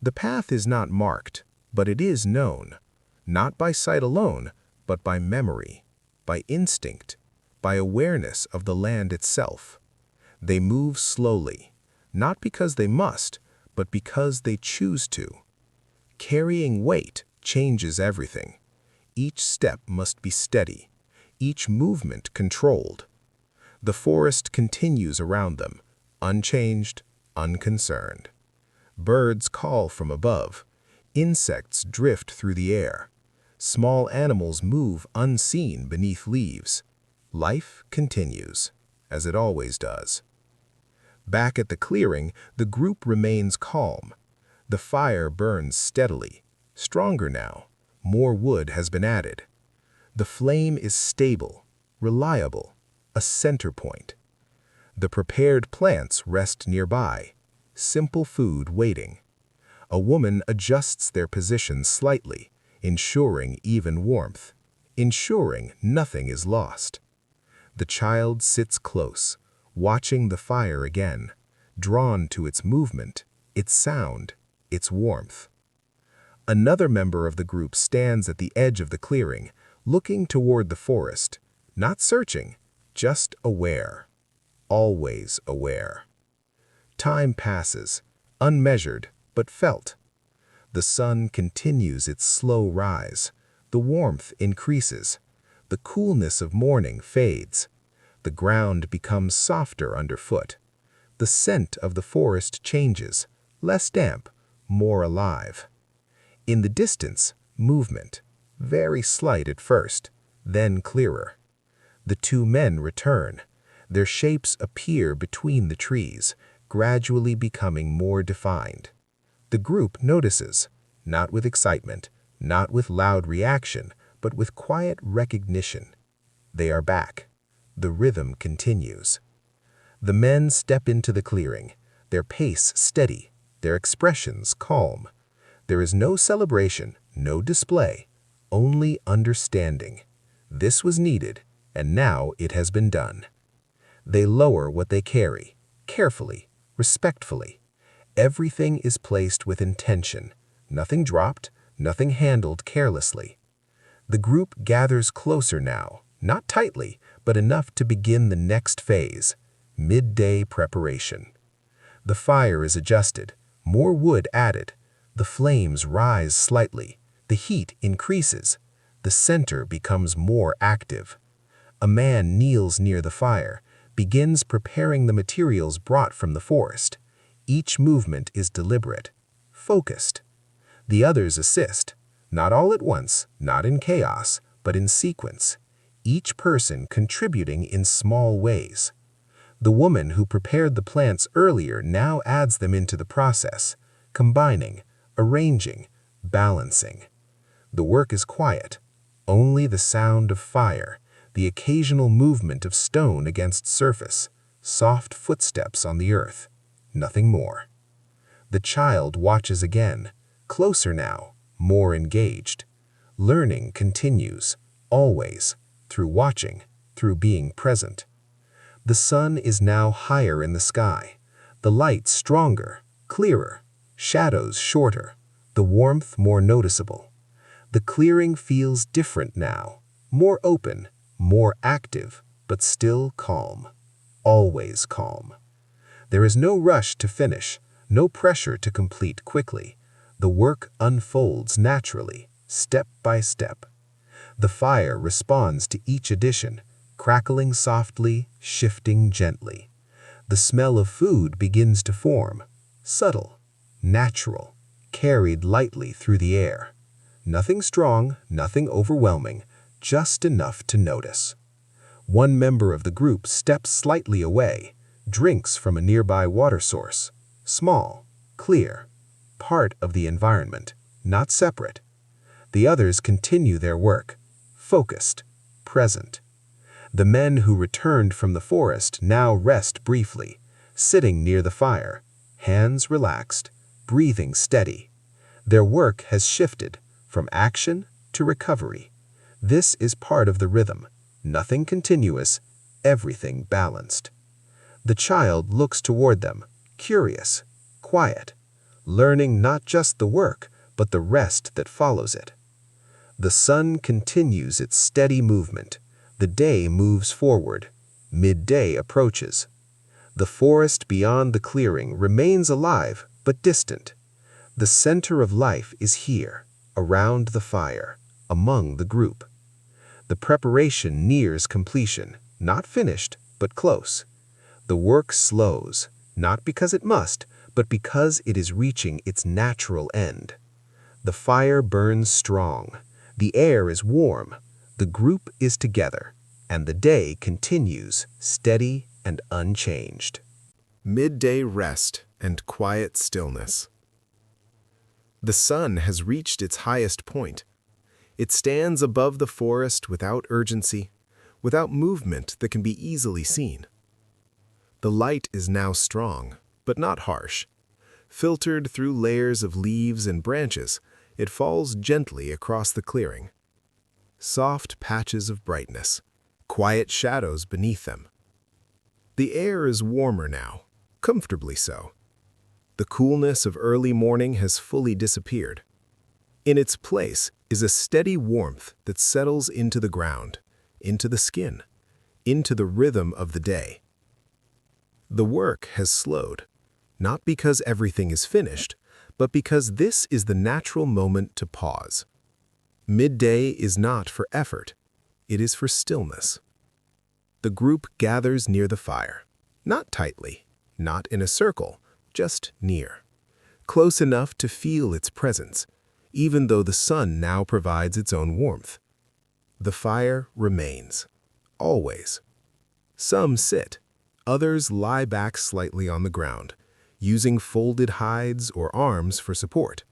The path is not marked, but it is known, not by sight alone, but by memory, by instinct, by awareness of the land itself. They move slowly, not because they must, but because they choose to. Carrying weight changes everything. Each step must be steady, each movement controlled. The forest continues around them, unchanged, unconcerned. Birds call from above. Insects drift through the air. Small animals move unseen beneath leaves. Life continues, as it always does. Back at the clearing, the group remains calm. The fire burns steadily, stronger now. More wood has been added. The flame is stable, reliable, a center point. The prepared plants rest nearby, simple food waiting. A woman adjusts their position slightly, ensuring even warmth, ensuring nothing is lost. The child sits close, watching the fire again, drawn to its movement, its sound, its warmth. Another member of the group stands at the edge of the clearing, looking toward the forest, not searching, just aware, always aware. Time passes, unmeasured but felt. The sun continues its slow rise, the warmth increases, the coolness of morning fades, the ground becomes softer underfoot. The scent of the forest changes, less damp, more alive. In the distance, movement, very slight at first, then clearer. The two men return. Their shapes appear between the trees, gradually becoming more defined. The group notices, not with excitement, not with loud reaction, but with quiet recognition. They are back. The rhythm continues. The men step into the clearing, their pace steady, their expressions calm. There is no celebration, no display, only understanding. This was needed, and now it has been done. They lower what they carry, carefully, respectfully. Everything is placed with intention, nothing dropped, nothing handled carelessly. The group gathers closer now, not tightly, but enough to begin the next phase, midday preparation. The fire is adjusted, more wood added. The flames rise slightly, the heat increases, the center becomes more active. A man kneels near the fire, begins preparing the materials brought from the forest. Each movement is deliberate, focused. The others assist, not all at once, not in chaos, but in sequence, each person contributing in small ways. The woman who prepared the plants earlier now adds them into the process, combining, arranging, balancing. The work is quiet, only the sound of fire, the occasional movement of stone against surface, soft footsteps on the earth, nothing more. The child watches again, closer now, more engaged. Learning continues, always, through watching, through being present. The sun is now higher in the sky, the light stronger, clearer, shadows shorter, the warmth more noticeable. The clearing feels different now, more open, more active, but still calm, always calm. There is no rush to finish, no pressure to complete quickly. The work unfolds naturally, step by step. The fire responds to each addition, crackling softly, shifting gently. The smell of food begins to form, subtle, natural, carried lightly through the air. Nothing strong, nothing overwhelming, just enough to notice. One member of the group steps slightly away, drinks from a nearby water source, small, clear, part of the environment, not separate. The others continue their work, focused, present. The men who returned from the forest now rest briefly, sitting near the fire, hands relaxed, breathing steady. Their work has shifted from action to recovery. This is part of the rhythm, nothing continuous, everything balanced. The child looks toward them, curious, quiet, learning not just the work, but the rest that follows it. The sun continues its steady movement. The day moves forward. Midday approaches. The forest beyond the clearing remains alive but distant. The center of life is here, around the fire, among the group. The preparation nears completion, not finished, but close. The work slows, not because it must, but because it is reaching its natural end. The fire burns strong. The air is warm. The group is together, and the day continues, steady and unchanged. Midday rest and quiet stillness. The sun has reached its highest point. It stands above the forest without urgency, without movement that can be easily seen. The light is now strong, but not harsh, Filtered through layers of leaves and branches, it falls gently across the clearing. Soft patches of brightness, quiet shadows beneath them. The air is warmer now, comfortably so. The coolness of early morning has fully disappeared. In its place is a steady warmth that settles into the ground, into the skin, into the rhythm of the day. The work has slowed, not because everything is finished, but because this is the natural moment to pause. Midday is not for effort, it is for stillness. The group gathers near the fire, not tightly, not in a circle, just near, close enough to feel its presence, even though the sun now provides its own warmth. The fire remains, always. Some sit, others lie back slightly on the ground, using folded hides or arms for support.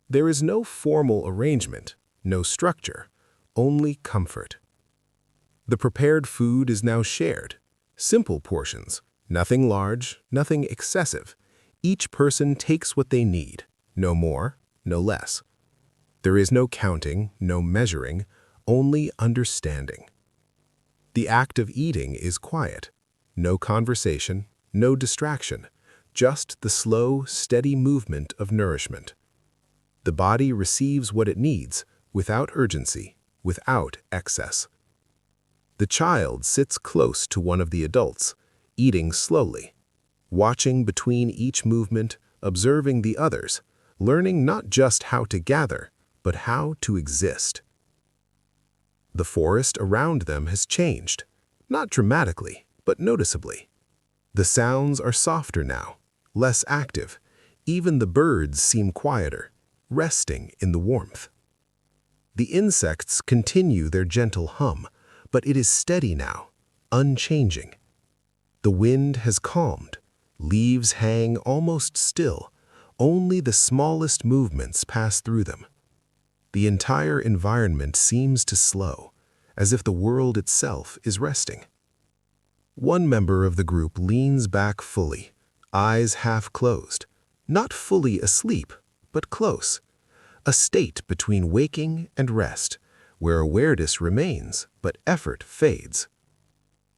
There is no formal arrangement, no structure, only comfort. The prepared food is now shared, simple portions, nothing large, nothing excessive. Each person takes what they need, no more, no less. There is no counting, no measuring, only understanding. The act of eating is quiet, no conversation, no distraction, just the slow, steady movement of nourishment. The body receives what it needs, without urgency, without excess. The child sits close to one of the adults, eating slowly, watching between each movement, observing the others, learning not just how to gather, but how to exist. The forest around them has changed, not dramatically, but noticeably. The sounds are softer now, less active. Even the birds seem quieter, resting in the warmth. The insects continue their gentle hum, but it is steady now, unchanging. The wind has calmed. Leaves hang almost still. Only the smallest movements pass through them. The entire environment seems to slow, as if the world itself is resting. One member of the group leans back fully, eyes half closed, not fully asleep, but close. A state between waking and rest, where awareness remains, but effort fades.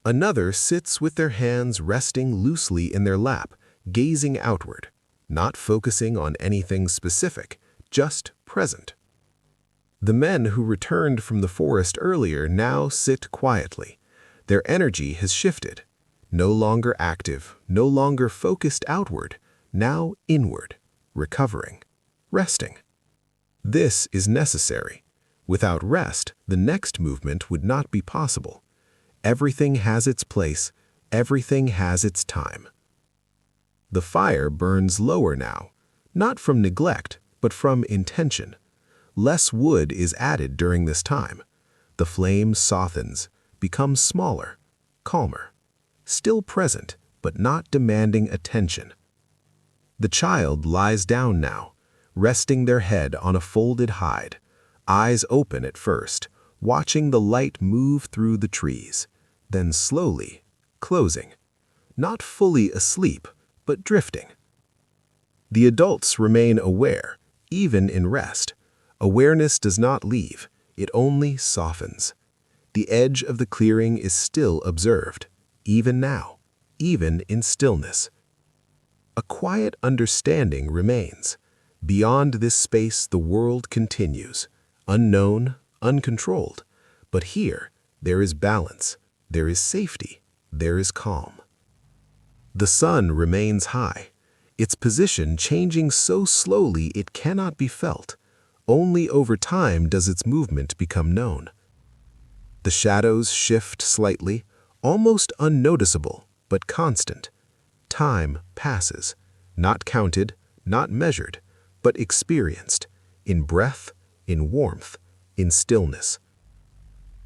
Another sits with their hands resting loosely in their lap, gazing outward, not focusing on anything specific, just present. The men who returned from the forest earlier now sit quietly. Their energy has shifted, no longer active, no longer focused outward, now inward, recovering, resting. This is necessary. Without rest, the next movement would not be possible. Everything has its place, everything has its time. The fire burns lower now, not from neglect, but from intention. Less wood is added during this time. The flame softens, becomes smaller, calmer, still present, but not demanding attention. The child lies down now, resting their head on a folded hide, eyes open at first, watching the light move through the trees, then slowly closing, not fully asleep, but drifting. The adults remain aware, even in rest. Awareness does not leave, it only softens. The edge of the clearing is still observed, even now, even in stillness. A quiet understanding remains. Beyond this space, the world continues, unknown, uncontrolled. But here, there is balance, there is safety, there is calm. The sun remains high, its position changing so slowly it cannot be felt. Only over time does its movement become known. The shadows shift slightly, almost unnoticeable, but constant. Time passes, not counted, not measured, but experienced, in breath, in warmth, in stillness.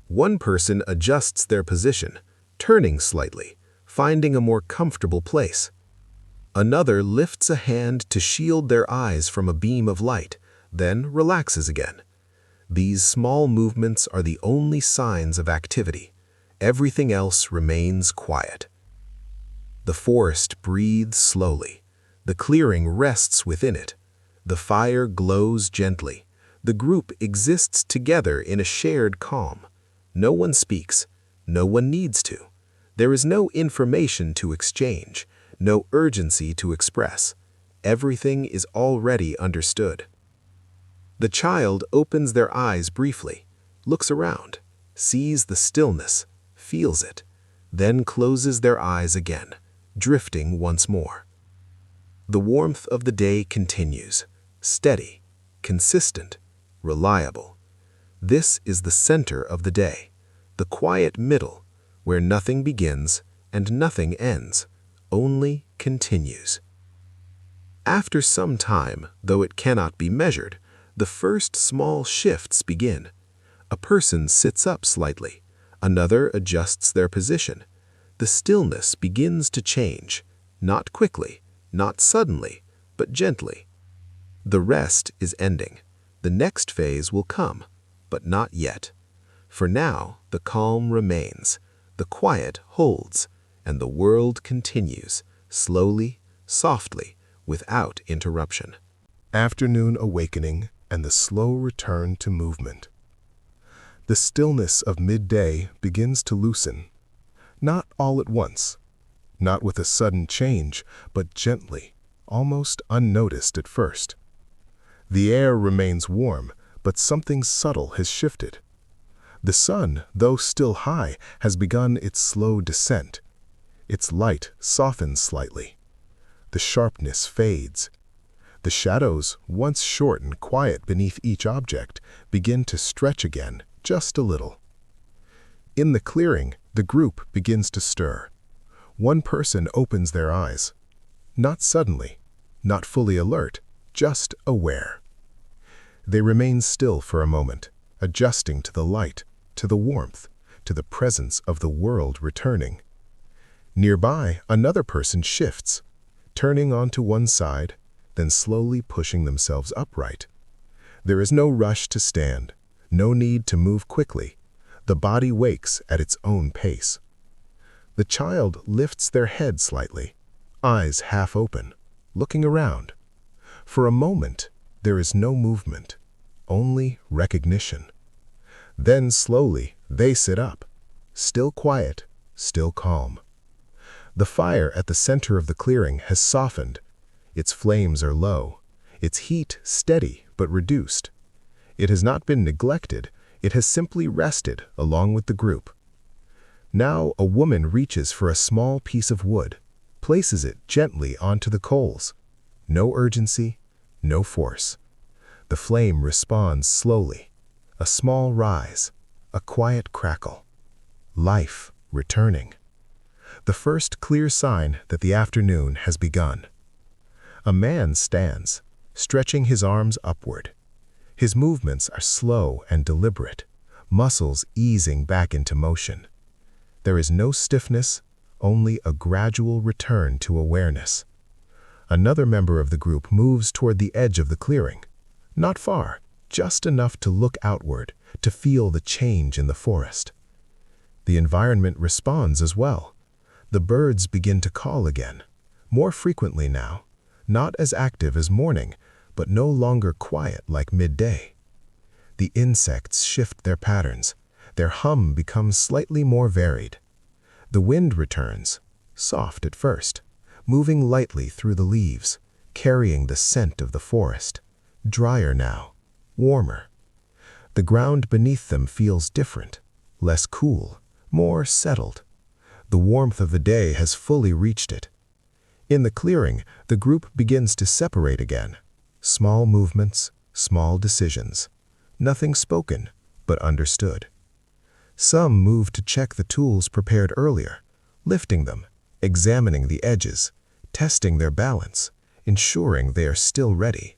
One person adjusts their position, turning slightly, finding a more comfortable place. Another lifts a hand to shield their eyes from a beam of light, then relaxes again. These small movements are the only signs of activity. Everything else remains quiet. The forest breathes slowly. The clearing rests within it. The fire glows gently. The group exists together in a shared calm. No one speaks. No one needs to. There is no information to exchange, no urgency to express. Everything is already understood. The child opens their eyes briefly, looks around, sees the stillness, feels it, then closes their eyes again, drifting once more. The warmth of the day continues, steady, consistent, reliable. This is the center of the day, the quiet middle, where nothing begins and nothing ends, only continues. After some time, though it cannot be measured, the first small shifts begin. A person sits up slightly, another adjusts their position. The stillness begins to change, not quickly, not suddenly, but gently. The rest is ending. The next phase will come, but not yet. For now, the calm remains, the quiet holds, and the world continues, slowly, softly, without interruption. Afternoon awakening and the slow return to movement. The stillness of midday begins to loosen, not all at once, not with a sudden change, but gently, almost unnoticed at first. The air remains warm, but something subtle has shifted. The sun, though still high, has begun its slow descent. Its light softens slightly. The sharpness fades. The shadows, once short and quiet beneath each object, begin to stretch again, just a little. In the clearing, the group begins to stir. One person opens their eyes. Not suddenly, not fully alert, just aware. They remain still for a moment, adjusting to the light, to the warmth, to the presence of the world returning. Nearby, another person shifts, turning onto one side, then slowly pushing themselves upright. There is no rush to stand, no need to move quickly. The body wakes at its own pace. The child lifts their head slightly, eyes half open, looking around. For a moment, there is no movement, only recognition. Then slowly, they sit up, still quiet, still calm. The fire at the center of the clearing has softened. Its flames are low, its heat steady but reduced. It has not been neglected, it has simply rested along with the group. Now a woman reaches for a small piece of wood, places it gently onto the coals. No urgency, no force. The flame responds slowly, a small rise, a quiet crackle. Life returning. The first clear sign that the afternoon has begun. A man stands, stretching his arms upward. His movements are slow and deliberate, muscles easing back into motion. There is no stiffness, only a gradual return to awareness. Another member of the group moves toward the edge of the clearing. Not far, just enough to look outward, to feel the change in the forest. The environment responds as well. The birds begin to call again, more frequently now, not as active as morning, but no longer quiet like midday. The insects shift their patterns. Their hum becomes slightly more varied. The wind returns, soft at first, moving lightly through the leaves, carrying the scent of the forest. Drier now, warmer. The ground beneath them feels different, less cool, more settled. The warmth of the day has fully reached it. In the clearing, the group begins to separate again. Small movements, small decisions. Nothing spoken, but understood. Some move to check the tools prepared earlier, lifting them, examining the edges, testing their balance, ensuring they are still ready.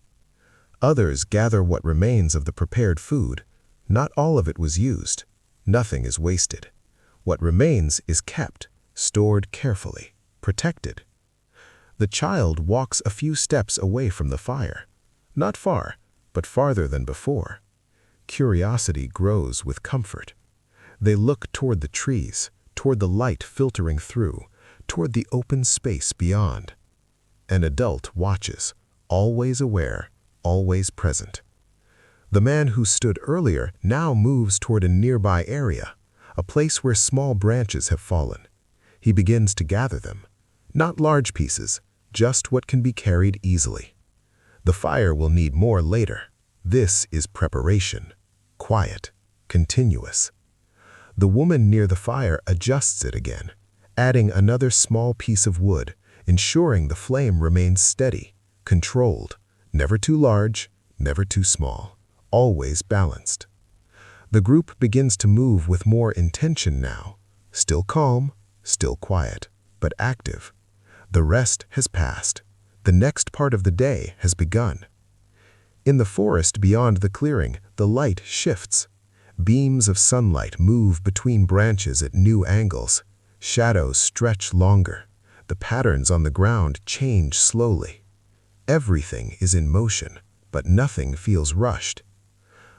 Others gather what remains of the prepared food. Not all of it was used. Nothing is wasted. What remains is kept, stored carefully, protected. The child walks a few steps away from the fire. Not far, but farther than before. Curiosity grows with comfort. They look toward the trees, toward the light filtering through, toward the open space beyond. An adult watches, always aware, always present. The man who stood earlier now moves toward a nearby area, a place where small branches have fallen. He begins to gather them. Not large pieces, just what can be carried easily. The fire will need more later. This is preparation. Quiet. Continuous. The woman near the fire adjusts it again, adding another small piece of wood, ensuring the flame remains steady, controlled, never too large, never too small, always balanced. The group begins to move with more intention now, still calm, still quiet, but active. The rest has passed. The next part of the day has begun. In the forest beyond the clearing, the light shifts. Beams of sunlight move between branches at new angles. Shadows stretch longer. The patterns on the ground change slowly. Everything is in motion, but nothing feels rushed.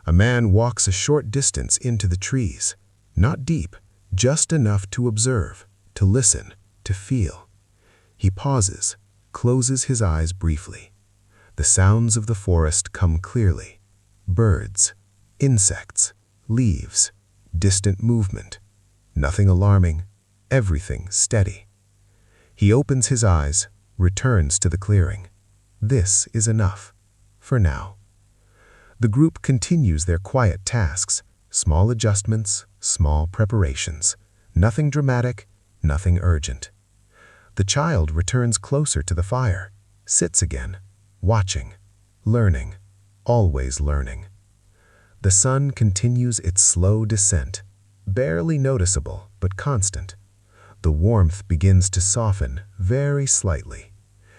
A man walks a short distance into the trees. Not deep, just enough to observe, to listen, to feel. He pauses, closes his eyes briefly. The sounds of the forest come clearly. Birds, insects, leaves, distant movement. Nothing alarming, everything steady. He opens his eyes, returns to the clearing. This is enough, for now. The group continues their quiet tasks, small adjustments, small preparations. Nothing dramatic, nothing urgent. The child returns closer to the fire, sits again, watching, learning, always learning. The sun continues its slow descent, barely noticeable but constant. The warmth begins to soften very slightly.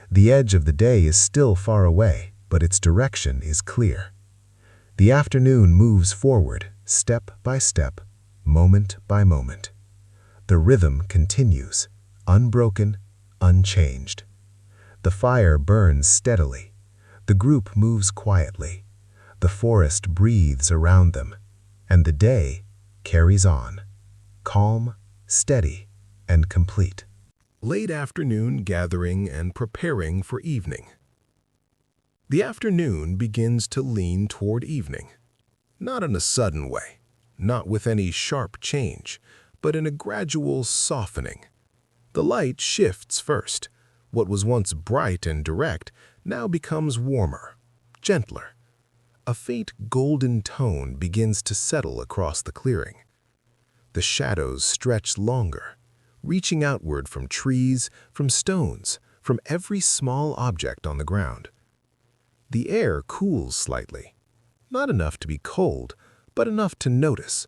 The edge of the day is still far away, but its direction is clear. The afternoon moves forward, step by step, moment by moment. The rhythm continues, unbroken, unchanged. The fire burns steadily. The group moves quietly. The forest breathes around them, and the day carries on, calm, steady, and complete. Late afternoon gathering and preparing for evening. The afternoon begins to lean toward evening. Not in a sudden way, not with any sharp change, but in a gradual softening. The light shifts first. What was once bright and direct now becomes warmer, gentler. A faint golden tone begins to settle across the clearing. The shadows stretch longer, reaching outward from trees, from stones, from every small object on the ground. The air cools slightly, not enough to be cold, but enough to notice.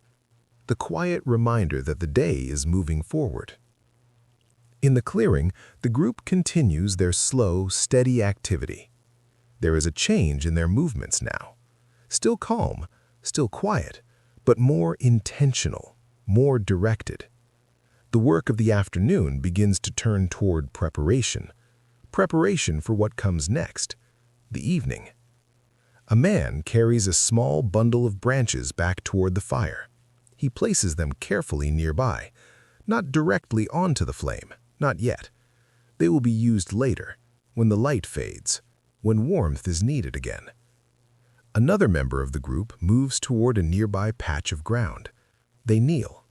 The quiet reminder that the day is moving forward. In the clearing, the group continues their slow, steady activity. There is a change in their movements now. Still calm, still quiet, but more intentional, more directed. The work of the afternoon begins to turn toward preparation. Preparation for what comes next, the evening. A man carries a small bundle of branches back toward the fire. He places them carefully nearby, not directly onto the flame, not yet. They will be used later, when the light fades, when warmth is needed again. Another member of the group moves toward a nearby patch of ground. They kneel,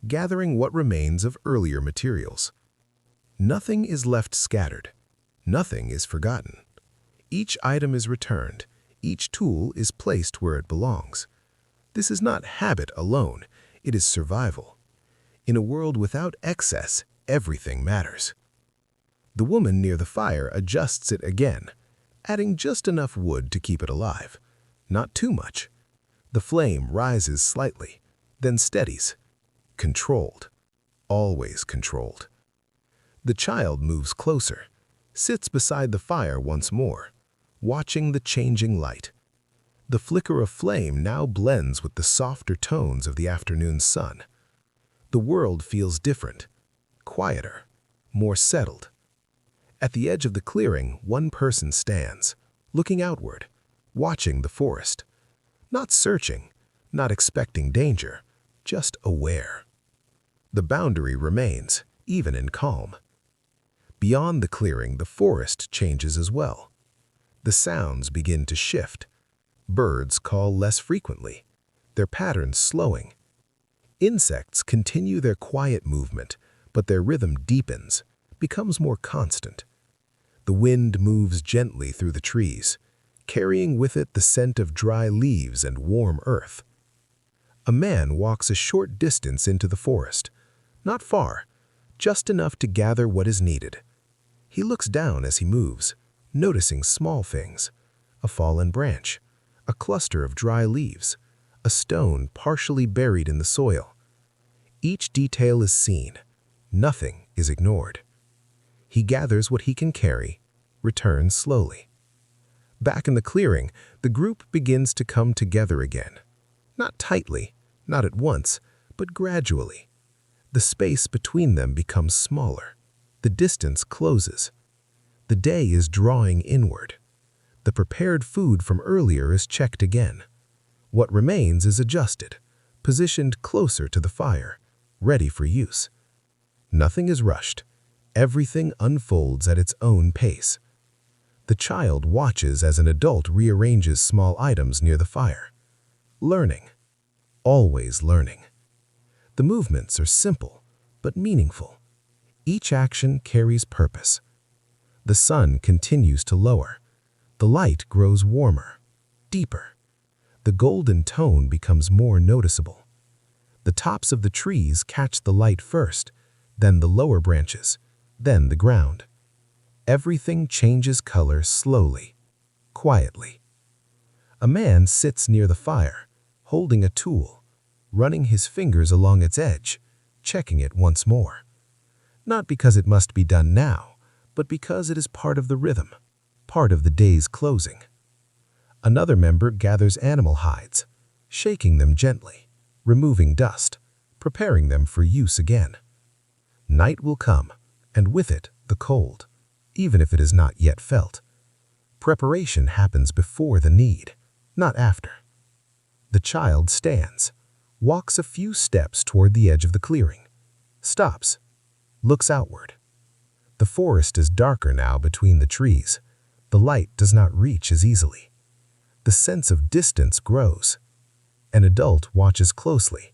gathering what remains of earlier materials. Nothing is left scattered. Nothing is forgotten. Each item is returned. Each tool is placed where it belongs. This is not habit alone. It is survival. In a world without excess, everything matters. The woman near the fire adjusts it again, adding just enough wood to keep it alive. Not too much. The flame rises slightly, then steadies. Controlled. Always controlled. The child moves closer, sits beside the fire once more, watching the changing light. The flicker of flame now blends with the softer tones of the afternoon sun. The world feels different, quieter, more settled. At the edge of the clearing, one person stands, looking outward, watching the forest. Not searching, not expecting danger, just aware. The boundary remains, even in calm. Beyond the clearing, the forest changes as well. The sounds begin to shift. Birds call less frequently, their patterns slowing. Insects continue their quiet movement, but their rhythm deepens, becomes more constant. The wind moves gently through the trees, carrying with it the scent of dry leaves and warm earth. A man walks a short distance into the forest, not far, just enough to gather what is needed. He looks down as he moves, noticing small things: a fallen branch, a cluster of dry leaves, a stone partially buried in the soil. Each detail is seen, nothing is ignored. He gathers what he can carry, returns slowly. Back in the clearing, the group begins to come together again. Not tightly, not at once, but gradually. The space between them becomes smaller. The distance closes. The day is drawing inward. The prepared food from earlier is checked again. What remains is adjusted, positioned closer to the fire, ready for use. Nothing is rushed. Everything unfolds at its own pace. The child watches as an adult rearranges small items near the fire. Learning. Always learning. The movements are simple, but meaningful. Each action carries purpose. The sun continues to lower. The light grows warmer, deeper. The golden tone becomes more noticeable. The tops of the trees catch the light first, then the lower branches, then the ground. Everything changes color slowly, quietly. A man sits near the fire, holding a tool, running his fingers along its edge, checking it once more. Not because it must be done now, but because it is part of the rhythm, part of the day's closing. Another member gathers animal hides, shaking them gently, removing dust, preparing them for use again. Night will come, and with it, the cold, even if it is not yet felt. Preparation happens before the need, not after. The child stands, walks a few steps toward the edge of the clearing, stops, looks outward. The forest is darker now between the trees. The light does not reach as easily. The sense of distance grows. An adult watches closely,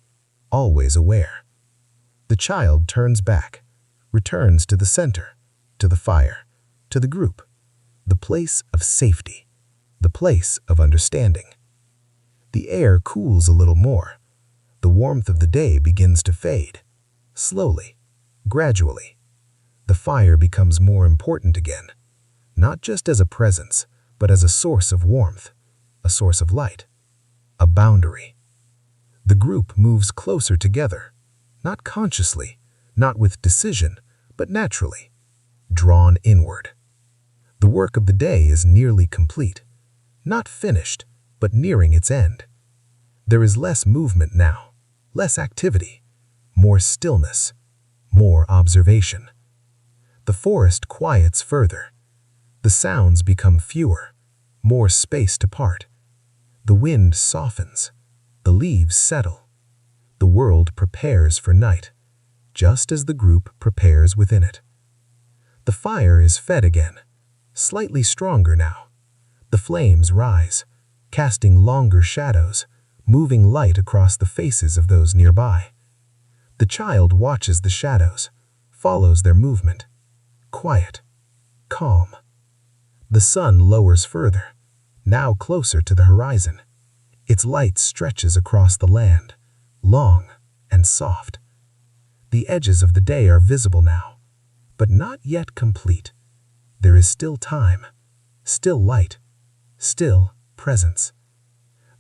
always aware. The child turns back, returns to the center, to the fire, to the group, the place of safety, the place of understanding. The air cools a little more. The warmth of the day begins to fade. Slowly, gradually, the fire becomes more important again, not just as a presence, but as a source of warmth, a source of light, a boundary. The group moves closer together, not consciously, not with decision, but naturally, drawn inward. The work of the day is nearly complete, not finished, but nearing its end. There is less movement now, less activity, more stillness, more observation. The forest quiets further. The sounds become fewer, more spaced apart. The wind softens. The leaves settle. The world prepares for night, just as the group prepares within it. The fire is fed again, slightly stronger now. The flames rise, casting longer shadows, moving light across the faces of those nearby. The child watches the shadows, follows their movement. Quiet, calm. The sun lowers further, now closer to the horizon. Its light stretches across the land, long and soft. The edges of the day are visible now, but not yet complete. There is still time, still light, still presence.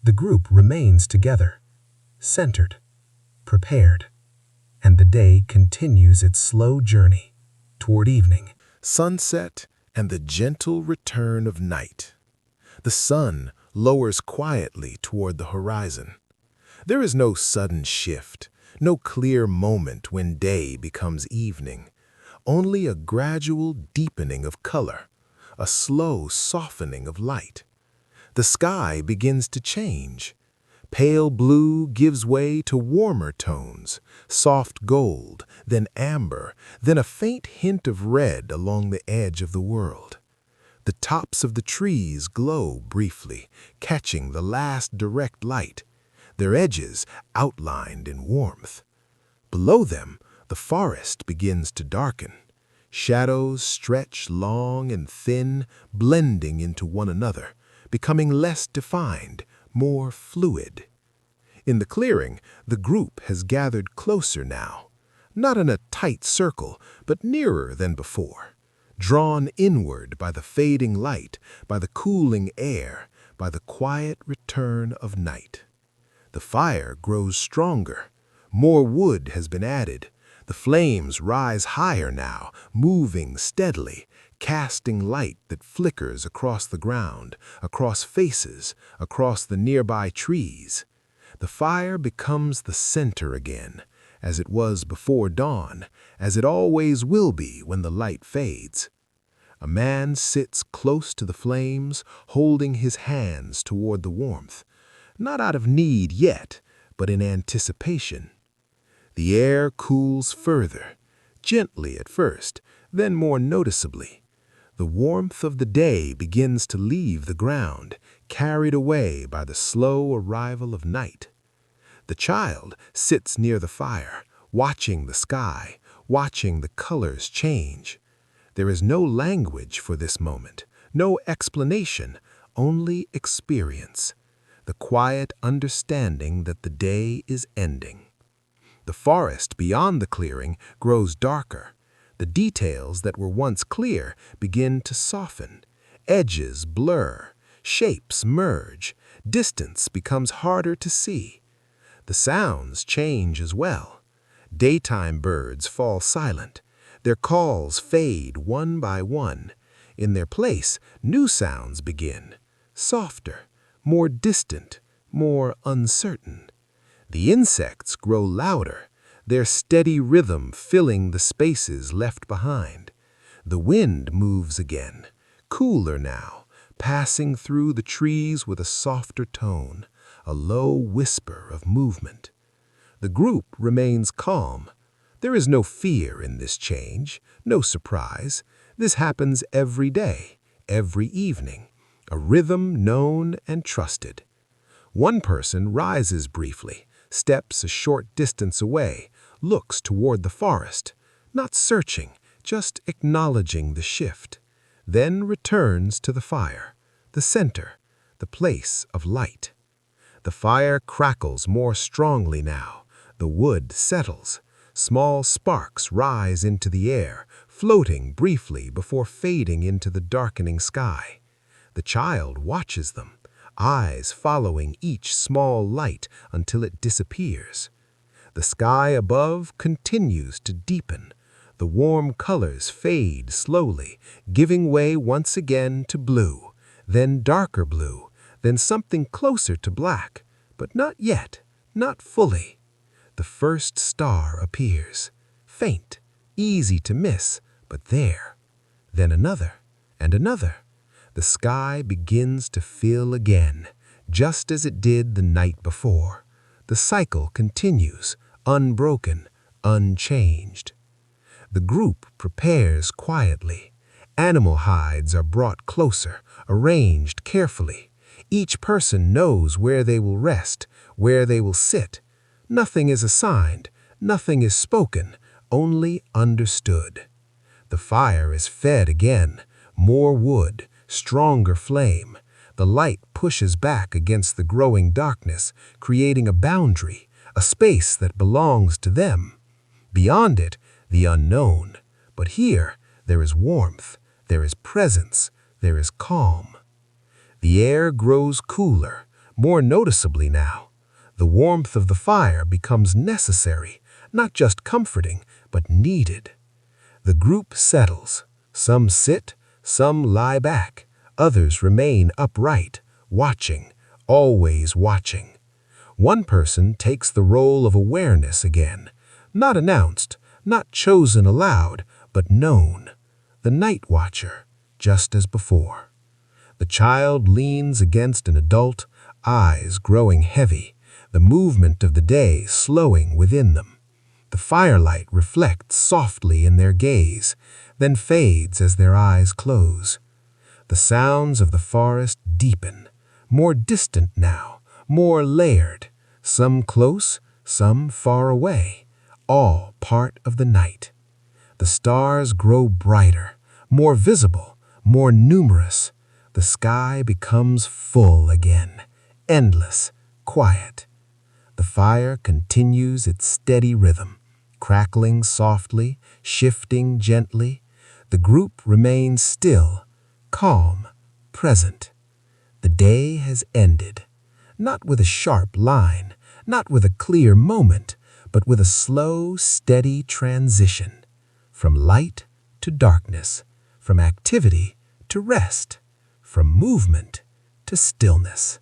The group remains together, centered, prepared, and the day continues its slow journey toward evening. Sunset and the gentle return of night. The sun lowers quietly toward the horizon. There is no sudden shift, no clear moment when day becomes evening, only a gradual deepening of color, a slow softening of light. The sky begins to change. Pale blue gives way to warmer tones, soft gold, then amber, then a faint hint of red along the edge of the world. The tops of the trees glow briefly, catching the last direct light, their edges outlined in warmth. Below them, the forest begins to darken. Shadows stretch long and thin, blending into one another, becoming less defined, more fluid. In the clearing, the group has gathered closer now, not in a tight circle, but nearer than before, drawn inward by the fading light, by the cooling air, by the quiet return of night. The fire grows stronger. More wood has been added. The flames rise higher now, moving steadily, casting light that flickers across the ground, across faces, across the nearby trees. The fire becomes the center again, as it was before dawn, as it always will be when the light fades. A man sits close to the flames, holding his hands toward the warmth, not out of need yet, but in anticipation. The air cools further, gently at first, then more noticeably. The warmth of the day begins to leave the ground, carried away by the slow arrival of night. The child sits near the fire, watching the sky, watching the colors change. There is no language for this moment, no explanation, only experience. The quiet understanding that the day is ending. The forest beyond the clearing grows darker. The details that were once clear begin to soften. Edges blur, shapes merge, distance becomes harder to see. The sounds change as well. Daytime birds fall silent. Their calls fade one by one. In their place, new sounds begin, softer, more distant, more uncertain. The insects grow louder, their steady rhythm filling the spaces left behind. The wind moves again, cooler now, passing through the trees with a softer tone, a low whisper of movement. The group remains calm. There is no fear in this change, no surprise. This happens every day, every evening, a rhythm known and trusted. One person rises briefly, steps a short distance away, looks toward the forest, not searching, just acknowledging the shift, then returns to the fire, the center, the place of light. The fire crackles more strongly now, the wood settles, small sparks rise into the air, floating briefly before fading into the darkening sky. The child watches them, eyes following each small light until it disappears. The sky above continues to deepen. The warm colors fade slowly, giving way once again to blue, then darker blue, then something closer to black, but not yet, not fully. The first star appears, faint, easy to miss, but there. Then another, and another. The sky begins to fill again, just as it did the night before. The cycle continues, unbroken, unchanged. The group prepares quietly. Animal hides are brought closer, arranged carefully. Each person knows where they will rest, where they will sit. Nothing is assigned, nothing is spoken, only understood. The fire is fed again, more wood, stronger flame. The light pushes back against the growing darkness, creating a boundary, a space that belongs to them. Beyond it, the unknown. But here, there is warmth, there is presence, there is calm. The air grows cooler, more noticeably now. The warmth of the fire becomes necessary, not just comforting, but needed. The group settles. Some sit, some lie back, others remain upright, watching, always watching. One person takes the role of awareness again, not announced, not chosen aloud, but known. The night watcher, just as before. The child leans against an adult, eyes growing heavy, the movement of the day slowing within them. The firelight reflects softly in their gaze, then fades as their eyes close. The sounds of the forest deepen, more distant now, more layered, some close, some far away, all part of the night. The stars grow brighter, more visible, more numerous. The sky becomes full again, endless, quiet. The fire continues its steady rhythm, crackling softly, shifting gently. The group remains still, calm, present. The day has ended, not with a sharp line, not with a clear moment, but with a slow, steady transition. From light to darkness, from activity to rest, from movement to stillness.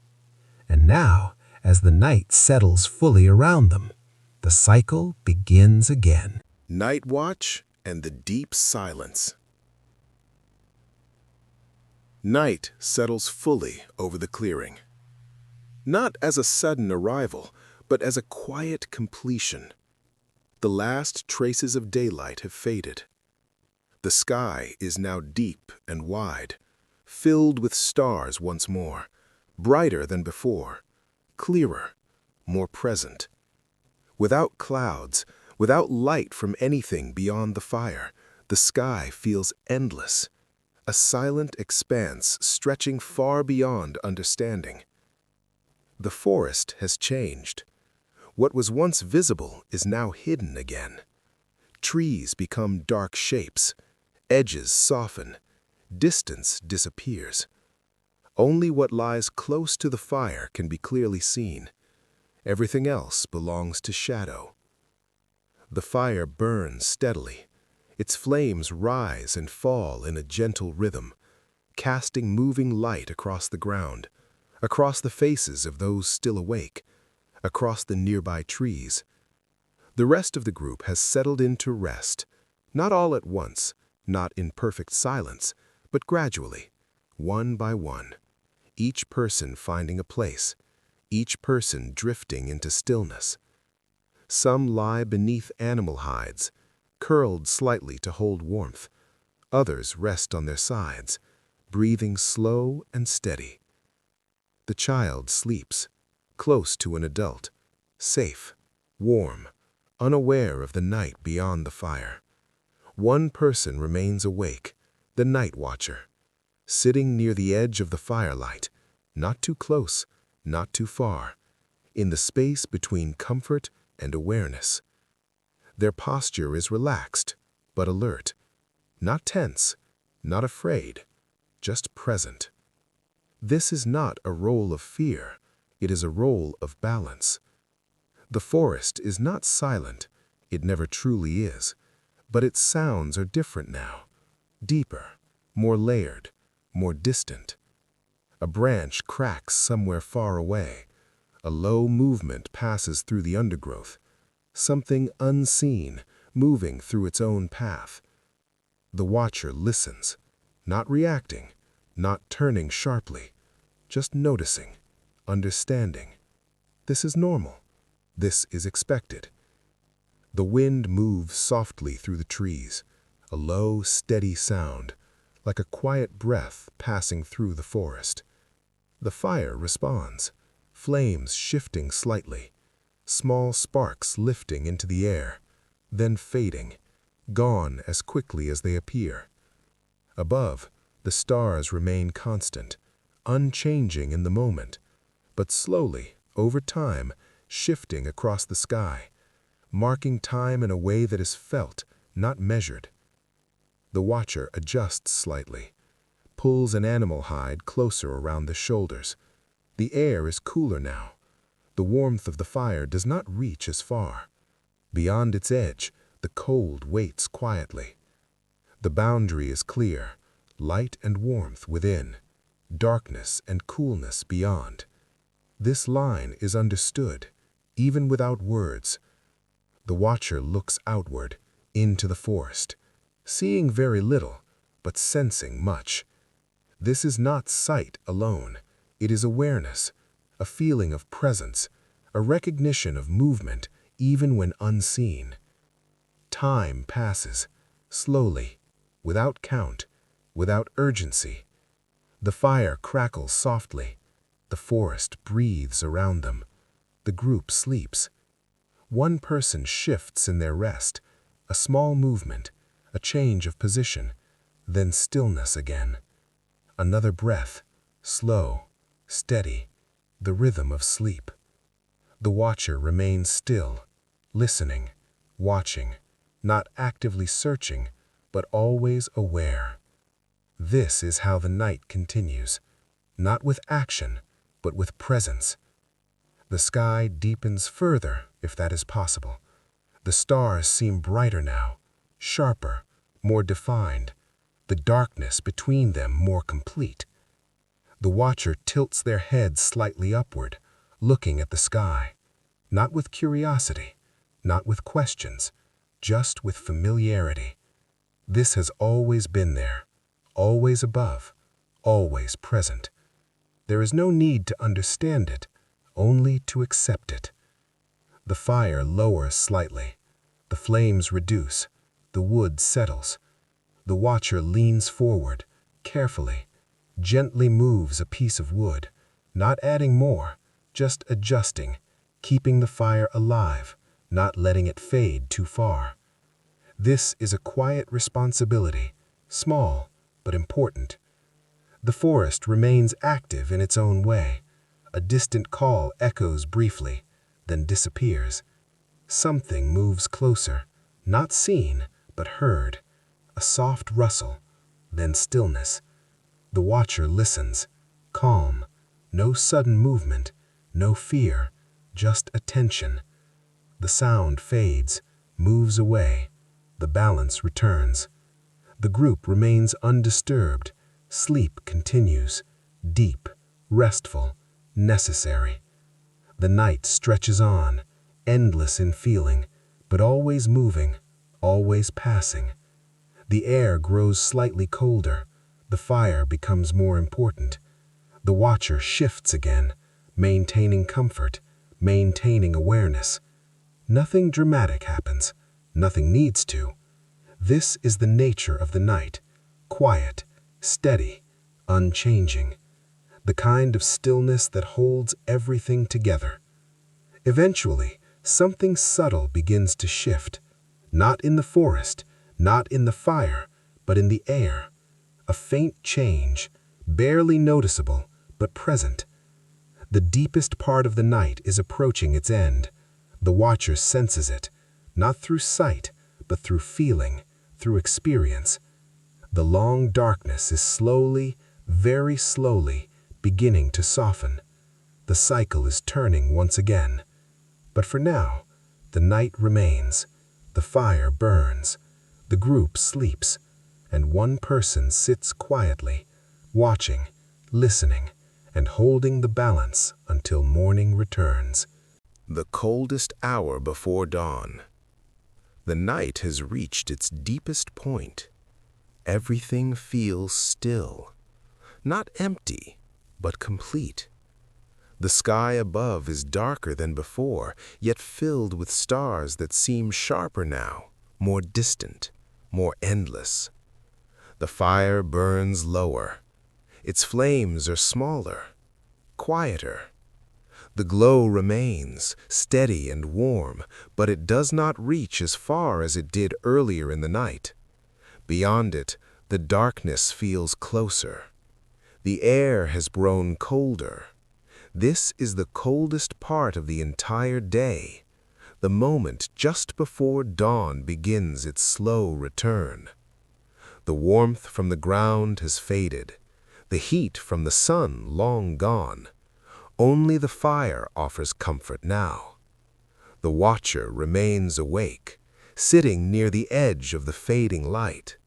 And now, as the night settles fully around them, the cycle begins again. Night watch and the deep silence. Night settles fully over the clearing. Not as a sudden arrival, but as a quiet completion. The last traces of daylight have faded. The sky is now deep and wide, filled with stars once more, brighter than before, clearer, more present. Without clouds, without light from anything beyond the fire, the sky feels endless, a silent expanse stretching far beyond understanding. The forest has changed. What was once visible is now hidden again. Trees become dark shapes, edges soften, distance disappears. Only what lies close to the fire can be clearly seen. Everything else belongs to shadow. The fire burns steadily. Its flames rise and fall in a gentle rhythm, casting moving light across the ground, across the faces of those still awake, across the nearby trees. The rest of the group has settled into rest, not all at once, not in perfect silence, but gradually, one by one, each person finding a place, each person drifting into stillness. Some lie beneath animal hides, curled slightly to hold warmth. Others rest on their sides, breathing slow and steady. The child sleeps, close to an adult, safe, warm, unaware of the night beyond the fire. One person remains awake, the night watcher, sitting near the edge of the firelight, not too close, not too far, in the space between comfort and awareness. Their posture is relaxed, but alert, not tense, not afraid, just present. This is not a role of fear. It is a role of balance. The forest is not silent, it never truly is, but its sounds are different now, deeper, more layered, more distant. A branch cracks somewhere far away. A low movement passes through the undergrowth, something unseen moving through its own path. The watcher listens, not reacting, not turning sharply, just noticing, understanding. This is normal. This is expected. The wind moves softly through the trees, a low, steady sound, like a quiet breath passing through the forest. The fire responds, flames shifting slightly, small sparks lifting into the air, then fading, gone as quickly as they appear. Above, the stars remain constant, unchanging in the moment, but slowly, over time, shifting across the sky, marking time in a way that is felt, not measured. The watcher adjusts slightly, pulls an animal hide closer around the shoulders. The air is cooler now. The warmth of the fire does not reach as far. Beyond its edge, the cold waits quietly. The boundary is clear, light and warmth within, darkness and coolness beyond. This line is understood, even without words. The watcher looks outward, into the forest, seeing very little, but sensing much. This is not sight alone. It is awareness, a feeling of presence, a recognition of movement even when unseen. Time passes, slowly, without count, without urgency. The fire crackles softly. The forest breathes around them. The group sleeps. One person shifts in their rest, a small movement, a change of position, then stillness again. Another breath, slow, steady, the rhythm of sleep. The watcher remains still, listening, watching, not actively searching, but always aware. This is how the night continues, not with action, but with presence. The sky deepens further, if that is possible. The stars seem brighter now, sharper, more defined, the darkness between them more complete. The watcher tilts their head slightly upward, looking at the sky, not with curiosity, not with questions, just with familiarity. This has always been there, always above, always present. There is no need to understand it, only to accept it. The fire lowers slightly. The flames reduce. The wood settles. The watcher leans forward, carefully, gently moves a piece of wood, not adding more, just adjusting, keeping the fire alive, not letting it fade too far. This is a quiet responsibility, small but important. The forest remains active in its own way. A distant call echoes briefly, then disappears. Something moves closer, not seen, but heard. A soft rustle, then stillness. The watcher listens, calm, no sudden movement, no fear, just attention. The sound fades, moves away. The balance returns. The group remains undisturbed. Sleep continues, deep, restful, necessary. The night stretches on, endless in feeling, but always moving, always passing. The air grows slightly colder. The fire becomes more important. The watcher shifts again, maintaining comfort, maintaining awareness. Nothing dramatic happens. Nothing needs to. This is the nature of the night, quiet, steady, unchanging. The kind of stillness that holds everything together. Eventually, something subtle begins to shift, not in the forest, not in the fire, but in the air. A faint change, barely noticeable, but present. The deepest part of the night is approaching its end. The watcher senses it, not through sight, but through feeling, through experience. The long darkness is slowly, very slowly, beginning to soften. The cycle is turning once again. But for now, the night remains. The fire burns. The group sleeps. And one person sits quietly, watching, listening, and holding the balance until morning returns. The coldest hour before dawn. The night has reached its deepest point. Everything feels still. Not empty, but complete. The sky above is darker than before, yet filled with stars that seem sharper now, more distant, more endless. The fire burns lower. Its flames are smaller, quieter. The glow remains, steady and warm, but it does not reach as far as it did earlier in the night. Beyond it, the darkness feels closer. The air has grown colder. This is the coldest part of the entire day, the moment just before dawn begins its slow return. The warmth from the ground has faded, the heat from the sun long gone. Only the fire offers comfort now. The watcher remains awake, sitting near the edge of the fading light.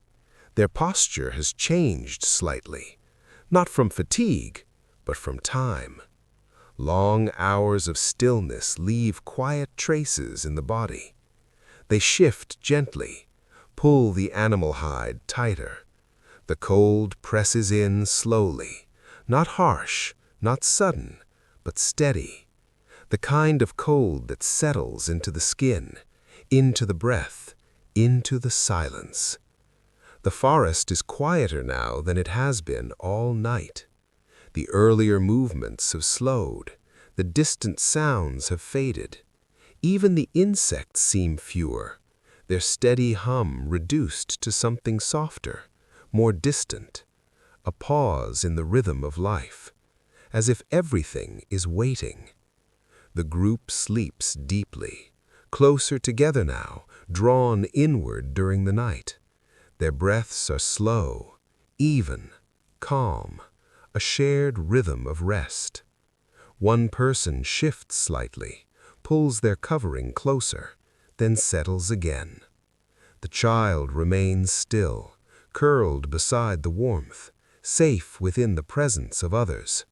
Their posture has changed slightly, not from fatigue, but from time. Long hours of stillness leave quiet traces in the body. They shift gently, pull the animal hide tighter. The cold presses in slowly, not harsh, not sudden, but steady. the kind of cold that settles into the skin, into the breath, into the silence. The forest is quieter now than it has been all night. The earlier movements have slowed, the distant sounds have faded. Even the insects seem fewer, their steady hum reduced to something softer, more distant, a pause in the rhythm of life, as if everything is waiting. The group sleeps deeply, closer together now, drawn inward during the night. Their breaths are slow, even, calm, a shared rhythm of rest. One person shifts slightly, pulls their covering closer, then settles again. The child remains still, curled beside the warmth, safe within the presence of others.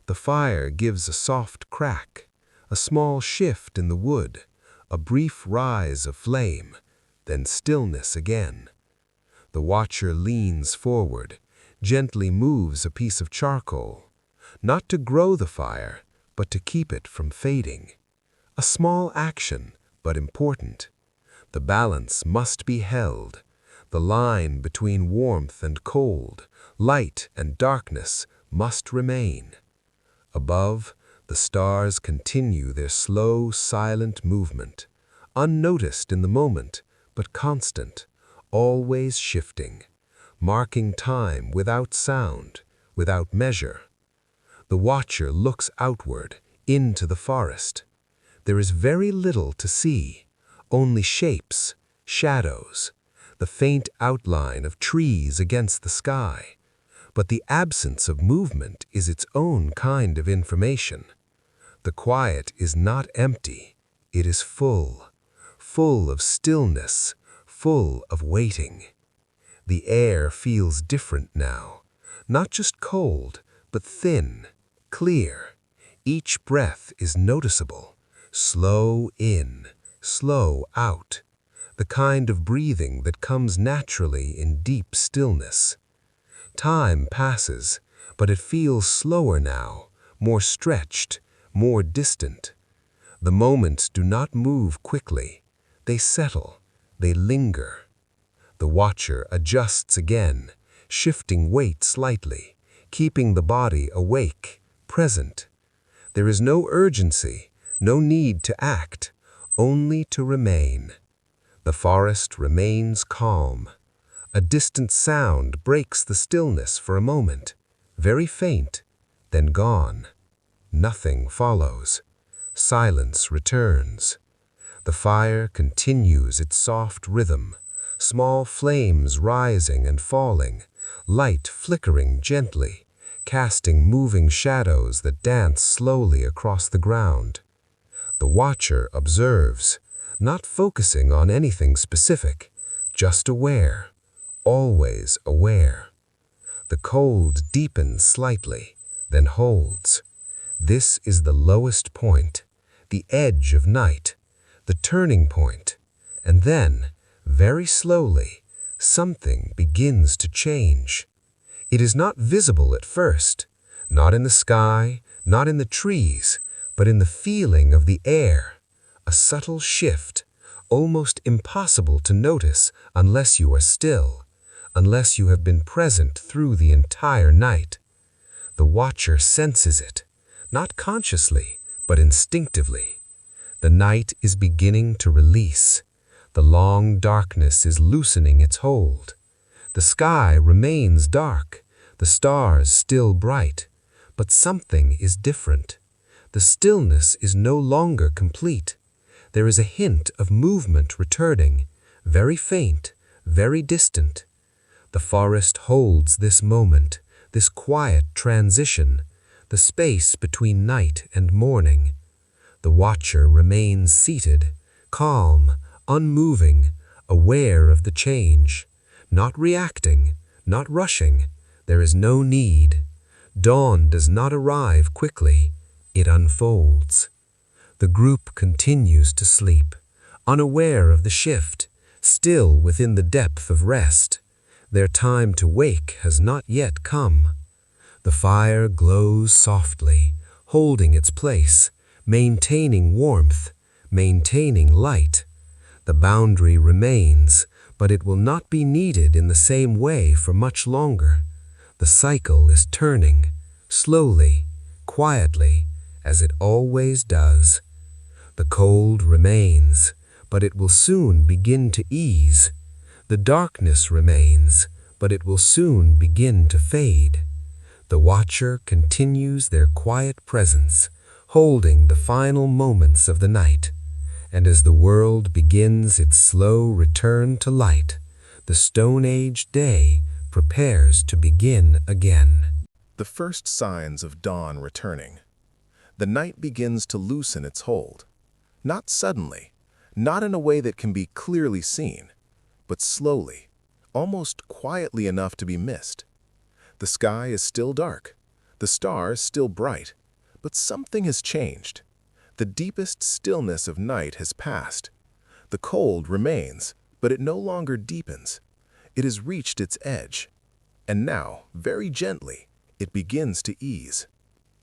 The fire gives a soft crack, a small shift in the wood, a brief rise of flame, then stillness again. The watcher leans forward, gently moves a piece of charcoal, not to grow the fire, but to keep it from fading. A small action, but important. The balance must be held. The line between warmth and cold, light and darkness must remain. Above, the stars continue their slow, silent movement, unnoticed in the moment, but constant, always shifting, marking time without sound, without measure. The watcher looks outward, into the forest. There is very little to see, only shapes, shadows, the faint outline of trees against the sky. But the absence of movement is its own kind of information. The quiet is not empty, it is full, full of stillness, full of waiting. The air feels different now, not just cold, but thin, clear. Each breath is noticeable, slow in, slow out, the kind of breathing that comes naturally in deep stillness. Time passes, but it feels slower now, more stretched, more distant. The moments do not move quickly. They settle, they linger. The watcher adjusts again, shifting weight slightly, keeping the body awake, present. There is no urgency, no need to act, only to remain. The forest remains calm. A distant sound breaks the stillness for a moment, very faint, then gone. Nothing follows. Silence returns. The fire continues its soft rhythm, small flames rising and falling, light flickering gently, casting moving shadows that dance slowly across the ground. The watcher observes, not focusing on anything specific, just aware. Always aware. The cold deepens slightly, then holds. This is the lowest point, the edge of night, the turning point. And then, very slowly, something begins to change. It is not visible at first, not in the sky, not in the trees, but in the feeling of the air. A subtle shift, almost impossible to notice unless you are still, unless you have been present through the entire night. The watcher senses it, not consciously, but instinctively. The night is beginning to release. The long darkness is loosening its hold. The sky remains dark, the stars still bright, but something is different. The stillness is no longer complete. There is a hint of movement returning, very faint, very distant. The forest holds this moment, this quiet transition, the space between night and morning. The watcher remains seated, calm, unmoving, aware of the change, not reacting, not rushing. There is no need. Dawn does not arrive quickly, it unfolds. The group continues to sleep, unaware of the shift, still within the depth of rest. Their time to wake has not yet come. The fire glows softly, holding its place, maintaining warmth, maintaining light. The boundary remains, but it will not be needed in the same way for much longer. The cycle is turning, slowly, quietly, as it always does. The cold remains, but it will soon begin to ease. The darkness remains, but it will soon begin to fade. The watcher continues their quiet presence, holding the final moments of the night. And as the world begins its slow return to light, the Stone Age day prepares to begin again. The first signs of dawn returning. The night begins to loosen its hold. Not suddenly, not in a way that can be clearly seen, but slowly, almost quietly enough to be missed. The sky is still dark, the stars still bright, but something has changed. The deepest stillness of night has passed. The cold remains, but it no longer deepens. It has reached its edge. And now, very gently, it begins to ease.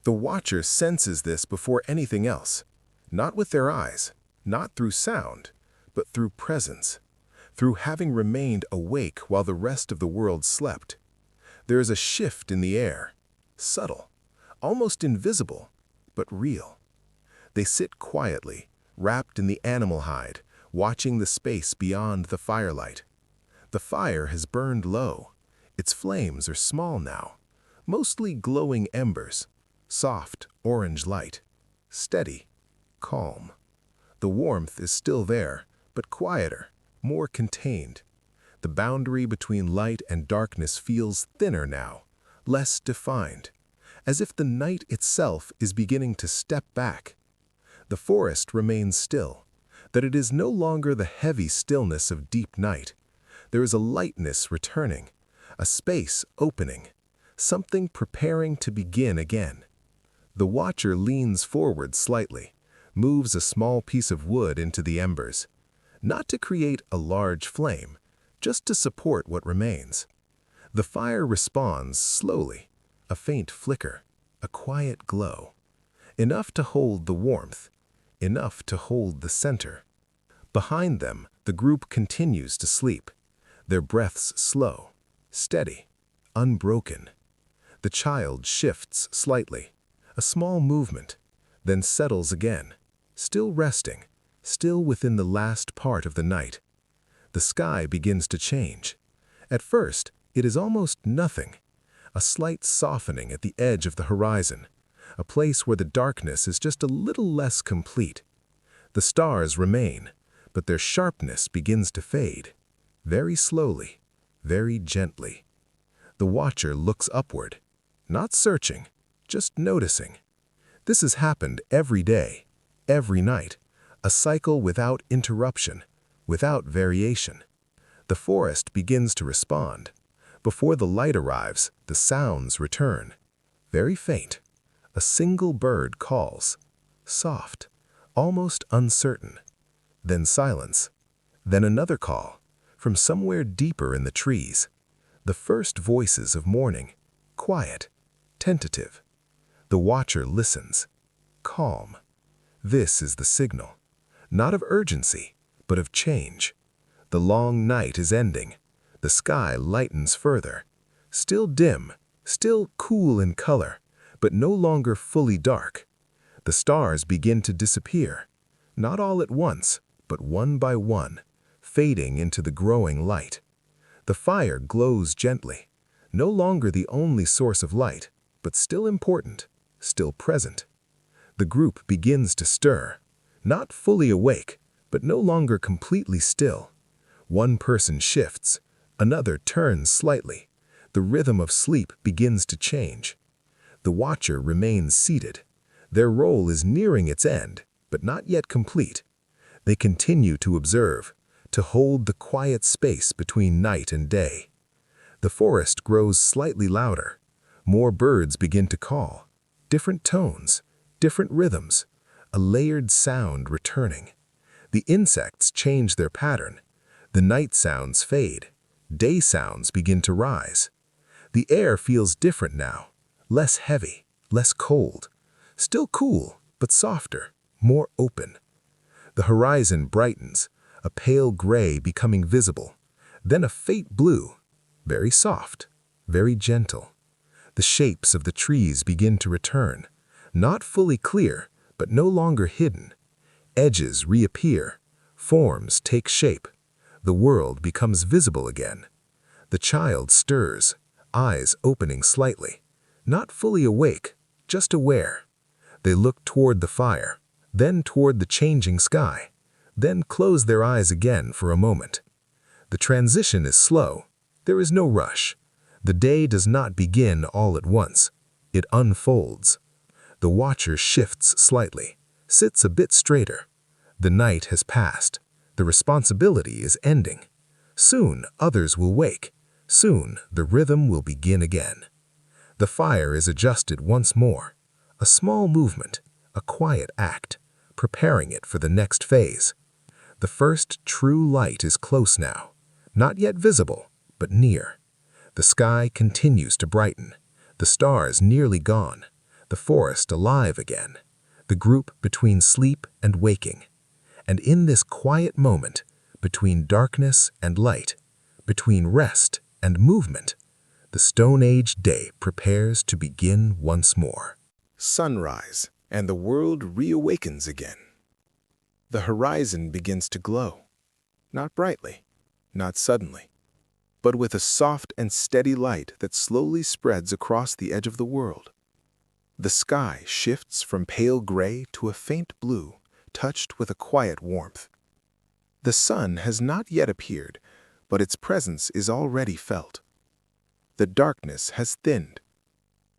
The watcher senses this before anything else, not with their eyes, not through sound, but through presence, through having remained awake while the rest of the world slept. There is a shift in the air, subtle, almost invisible, but real. They sit quietly, wrapped in the animal hide, watching the space beyond the firelight. The fire has burned low. Its flames are small now, mostly glowing embers, soft orange light, steady, calm. The warmth is still there, but quieter, more contained. The boundary between light and darkness feels thinner now, less defined, as if the night itself is beginning to step back. The forest remains still, that it is no longer the heavy stillness of deep night. There is a lightness returning, a space opening, something preparing to begin again. The watcher leans forward slightly, moves a small piece of wood into the embers, not to create a large flame, just to support what remains. The fire responds slowly, a faint flicker, a quiet glow, enough to hold the warmth, enough to hold the center. Behind them, the group continues to sleep, their breaths slow, steady, unbroken. The child shifts slightly, a small movement, then settles again, still resting, still within the last part of the night. The sky begins to change. At first, it is almost nothing, a slight softening at the edge of the horizon, a place where the darkness is just a little less complete. The stars remain, but their sharpness begins to fade, very slowly, very gently. The watcher looks upward, not searching, just noticing. This has happened every day, every night, a cycle without interruption, without variation. The forest begins to respond. Before the light arrives, the sounds return. Very faint. A single bird calls, soft, almost uncertain. Then silence. Then another call, from somewhere deeper in the trees. The first voices of morning, quiet, tentative. The watcher listens, calm. This is the signal, not of urgency, but of change. The long night is ending. The sky lightens further. Still dim, still cool in color, but no longer fully dark. The stars begin to disappear, not all at once, but one by one, fading into the growing light. The fire glows gently, no longer the only source of light, but still important, still present. The group begins to stir, not fully awake, but no longer completely still. One person shifts, another turns slightly. The rhythm of sleep begins to change. The watcher remains seated. Their role is nearing its end, but not yet complete. They continue to observe, to hold the quiet space between night and day. The forest grows slightly louder. More birds begin to call. Different tones, different rhythms, a layered sound returning. The insects change their pattern. The night sounds fade. Day sounds begin to rise. The air feels different now, less heavy, less cold. Still cool, but softer, more open. The horizon brightens, a pale gray becoming visible, then a faint blue, very soft, very gentle. The shapes of the trees begin to return, not fully clear, but no longer hidden. Edges reappear, forms take shape. The world becomes visible again. The child stirs, eyes opening slightly, not fully awake, just aware. They look toward the fire, then toward the changing sky, then close their eyes again for a moment. The transition is slow. There is no rush. The day does not begin all at once. It unfolds. The watcher shifts slightly, sits a bit straighter. The night has passed. The responsibility is ending. Soon others will wake. Soon the rhythm will begin again. The fire is adjusted once more. A small movement, a quiet act, preparing it for the next phase. The first true light is close now, not yet visible, but near. The sky continues to brighten, the stars nearly gone, the forest alive again, the group between sleep and waking. And in this quiet moment, between darkness and light, between rest and movement, the Stone Age day prepares to begin once more. Sunrise, and the world reawakens again. The horizon begins to glow, not brightly, not suddenly, but with a soft and steady light that slowly spreads across the edge of the world. The sky shifts from pale gray to a faint blue, touched with a quiet warmth. The sun has not yet appeared, but its presence is already felt. The darkness has thinned.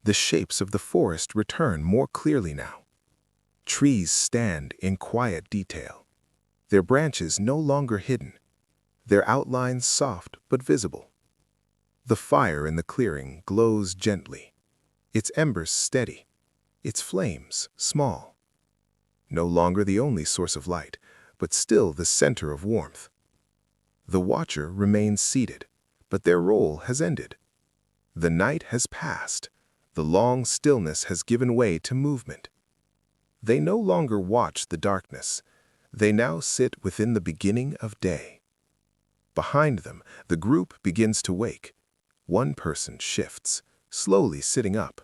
The shapes of the forest return more clearly now. Trees stand in quiet detail, their branches no longer hidden, their outlines soft but visible. The fire in the clearing glows gently, its embers steady, its flames small. No longer the only source of light, but still the center of warmth. The watcher remains seated, but their role has ended. The night has passed. The long stillness has given way to movement. They no longer watch the darkness. They now sit within the beginning of day. Behind them, the group begins to wake. One person shifts, slowly sitting up.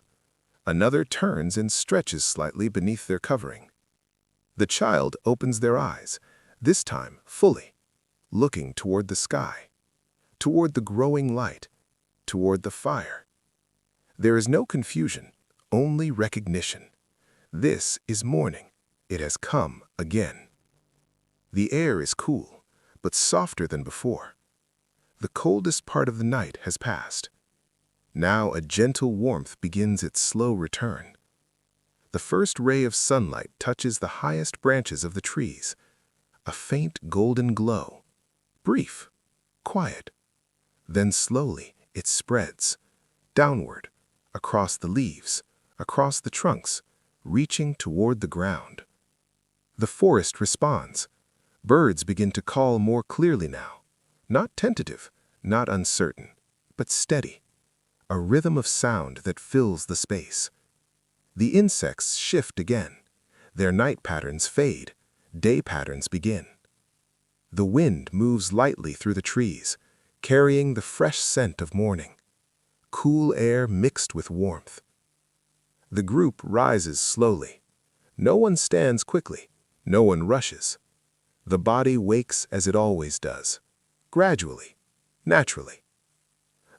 Another turns and stretches slightly beneath their covering. The child opens their eyes, this time fully, looking toward the sky, toward the growing light, toward the fire. There is no confusion, only recognition. This is morning. It has come again. The air is cool, but softer than before. The coldest part of the night has passed. Now a gentle warmth begins its slow return. The first ray of sunlight touches the highest branches of the trees. A faint golden glow. Brief, quiet. Then slowly it spreads, downward, across the leaves, across the trunks, reaching toward the ground. The forest responds. Birds begin to call more clearly now. Not tentative, not uncertain, but steady. A rhythm of sound that fills the space. The insects shift again. Their night patterns fade. Day patterns begin. The wind moves lightly through the trees, carrying the fresh scent of morning. Cool air mixed with warmth. The group rises slowly. No one stands quickly. No one rushes. The body wakes as it always does, gradually, naturally.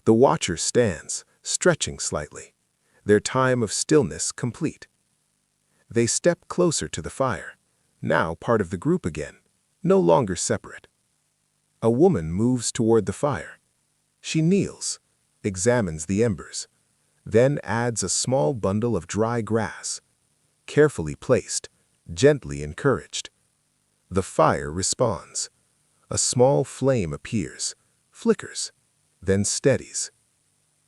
The watcher stands, stretching slightly, their time of stillness complete. They step closer to the fire, now part of the group again, no longer separate. A woman moves toward the fire. She kneels, examines the embers, then adds a small bundle of dry grass, carefully placed, gently encouraged. The fire responds. A small flame appears, flickers, then steadies.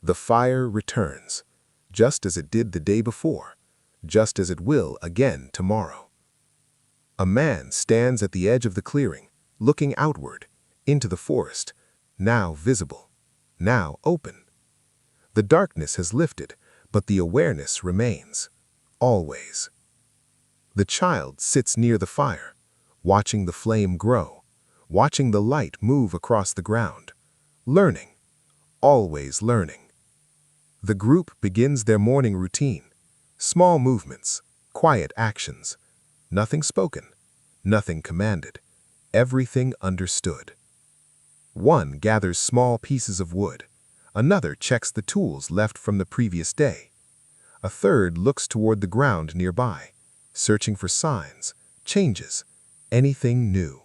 The fire returns, just as it did the day before, just as it will again tomorrow. A man stands at the edge of the clearing, looking outward, into the forest, now visible, now open. The darkness has lifted, but the awareness remains, always. The child sits near the fire, watching the flame grow, watching the light move across the ground, learning, always learning. The group begins their morning routine. Small movements, quiet actions. Nothing spoken, nothing commanded, everything understood. One gathers small pieces of wood. Another checks the tools left from the previous day. A third looks toward the ground nearby, searching for signs, changes, anything new.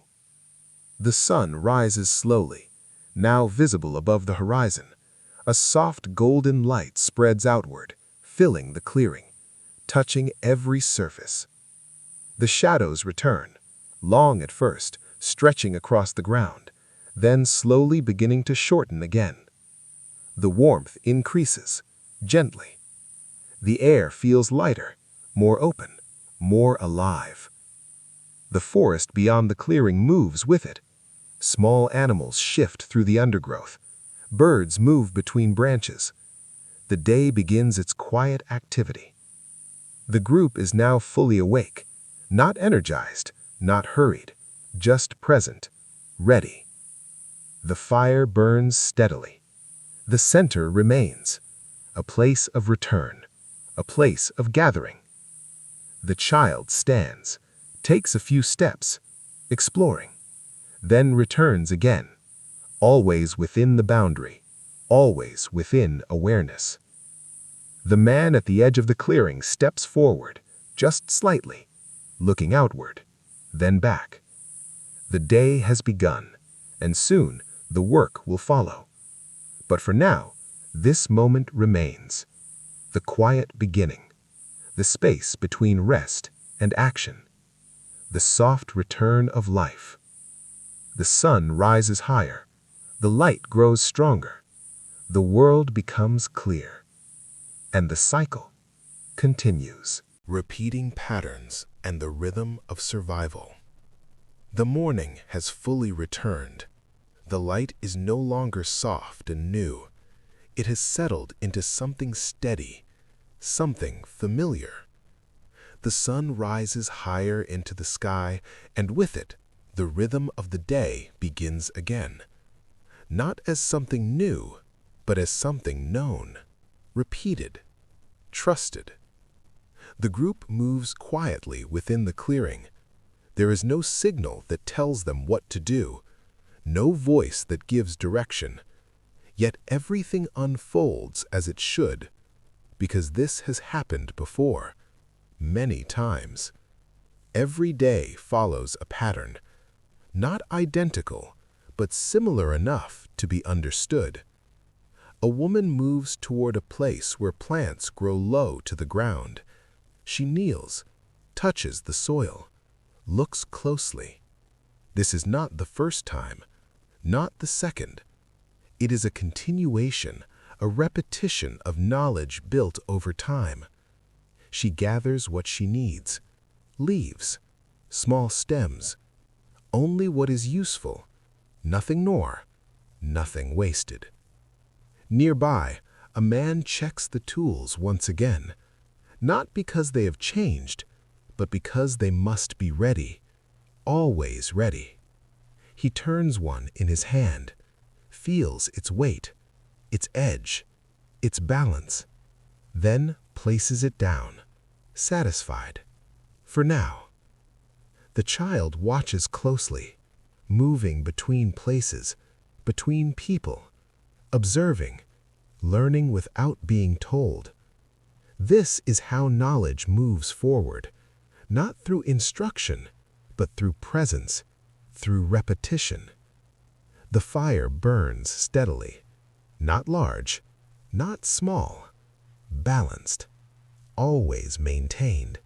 The sun rises slowly, now visible above the horizon. A soft golden light spreads outward, filling the clearing, touching every surface. The shadows return, long at first, stretching across the ground, then slowly beginning to shorten again. The warmth increases, gently. The air feels lighter, more open, more alive. The forest beyond the clearing moves with it. Small animals shift through the undergrowth. Birds move between branches. The day begins its quiet activity. The group is now fully awake, not energized, not hurried, just present, ready. The fire burns steadily. The center remains, a place of return, a place of gathering. The child stands, takes a few steps, exploring, then returns again, always within the boundary, always within awareness. The man at the edge of the clearing steps forward, just slightly, looking outward, then back. The day has begun, and soon the work will follow. But for now, this moment remains, the quiet beginning, the space between rest and action, the soft return of life. The sun rises higher, the light grows stronger, the world becomes clear, and the cycle continues. Repeating patterns and the rhythm of survival. The morning has fully returned. The light is no longer soft and new. It has settled into something steady, something familiar. The sun rises higher into the sky, and with it, the rhythm of the day begins again. Not as something new, but as something known, repeated, trusted. The group moves quietly within the clearing. There is no signal that tells them what to do, no voice that gives direction. Yet everything unfolds as it should, because this has happened before, many times. Every day follows a pattern, not identical, but similar enough to be understood. A woman moves toward a place where plants grow low to the ground. She kneels, touches the soil, looks closely. This is not the first time, not the second. It is a continuation, a repetition of knowledge built over time. She gathers what she needs, leaves, small stems, only what is useful, nothing more, nothing wasted. Nearby, a man checks the tools once again, not because they have changed, but because they must be ready, always ready. He turns one in his hand, feels its weight, its edge, its balance, then places it down, satisfied. For now. The child watches closely, moving between places, between people, observing, learning without being told. This is how knowledge moves forward, not through instruction, but through presence, through repetition. The fire burns steadily, not large, not small, balanced, always maintained.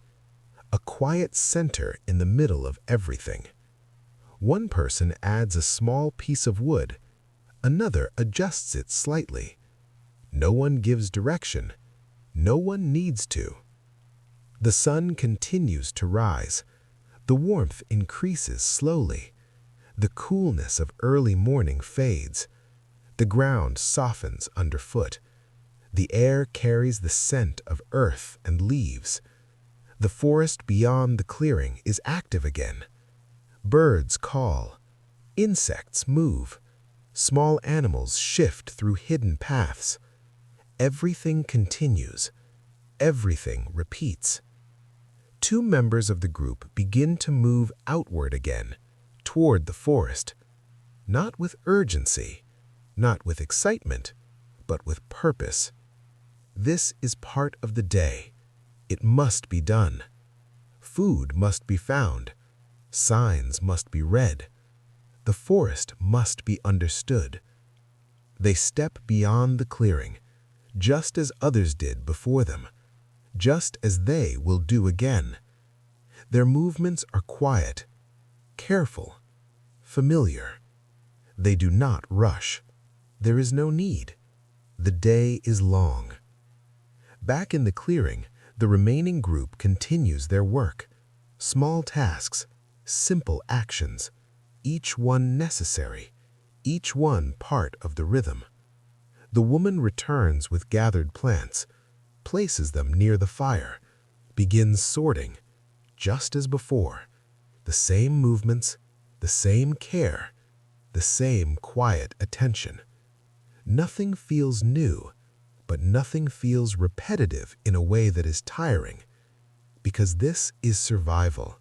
A quiet center in the middle of everything. One person adds a small piece of wood, another adjusts it slightly. No one gives direction, no one needs to. The sun continues to rise. The warmth increases slowly. The coolness of early morning fades. The ground softens underfoot. The air carries the scent of earth and leaves. The forest beyond the clearing is active again. Birds call, insects move, small animals shift through hidden paths. Everything continues, everything repeats. Two members of the group begin to move outward again, toward the forest, not with urgency, not with excitement, but with purpose. This is part of the day. It must be done. Food must be found. Signs must be read. The forest must be understood. They step beyond the clearing, just as others did before them, just as they will do again. Their movements are quiet, careful, familiar. They do not rush. There is no need. The day is long. Back in the clearing, the remaining group continues their work. Small tasks, simple actions, each one necessary, each one part of the rhythm. The woman returns with gathered plants, places them near the fire, begins sorting, just as before. The same movements, the same care, the same quiet attention. Nothing feels new, but nothing feels repetitive in a way that is tiring, because this is survival.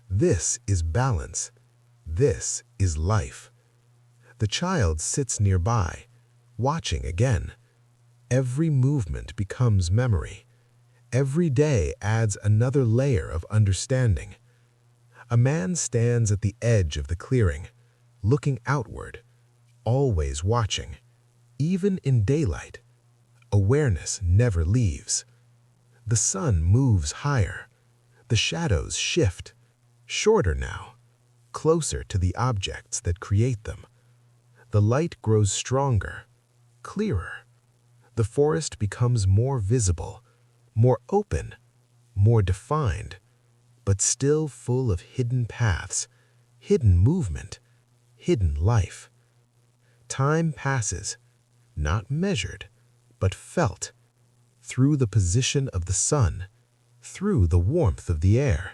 This is balance. This is life. The child sits nearby, watching again. Every movement becomes memory. Every day adds another layer of understanding. A man stands at the edge of the clearing, looking outward, always watching. Even in daylight, awareness never leaves. The sun moves higher. The shadows shift, shorter now, closer to the objects that create them. The light grows stronger, clearer. The forest becomes more visible, more open, more defined, but still full of hidden paths, hidden movement, hidden life. Time passes, not measured, but felt, through the position of the sun, through the warmth of the air,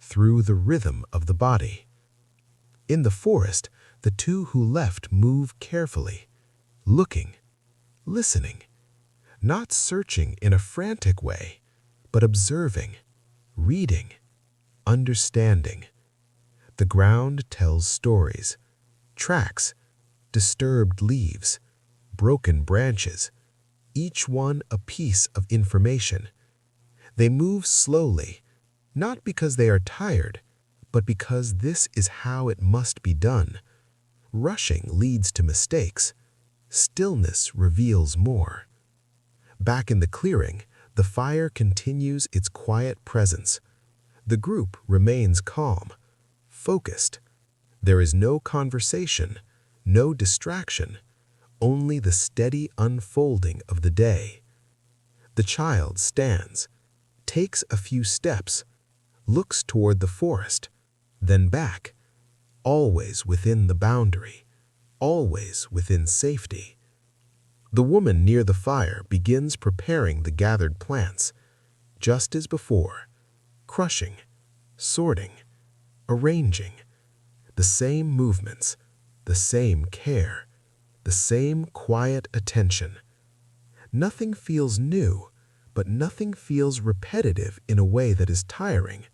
through the rhythm of the body. In the forest, the two who left move carefully, looking, listening, not searching in a frantic way, but observing, reading, understanding. The ground tells stories, tracks, disturbed leaves, broken branches, each one a piece of information. They move slowly, not because they are tired, but because this is how it must be done. Rushing leads to mistakes. Stillness reveals more. Back in the clearing, the fire continues its quiet presence. The group remains calm, focused. There is no conversation, no distraction, only the steady unfolding of the day. The child stands, takes a few steps, looks toward the forest, then back, always within the boundary, always within safety. The woman near the fire begins preparing the gathered plants, just as before, crushing, sorting, arranging. The same movements, the same care, the same quiet attention. Nothing feels new, but nothing feels repetitive in a way that is tiring,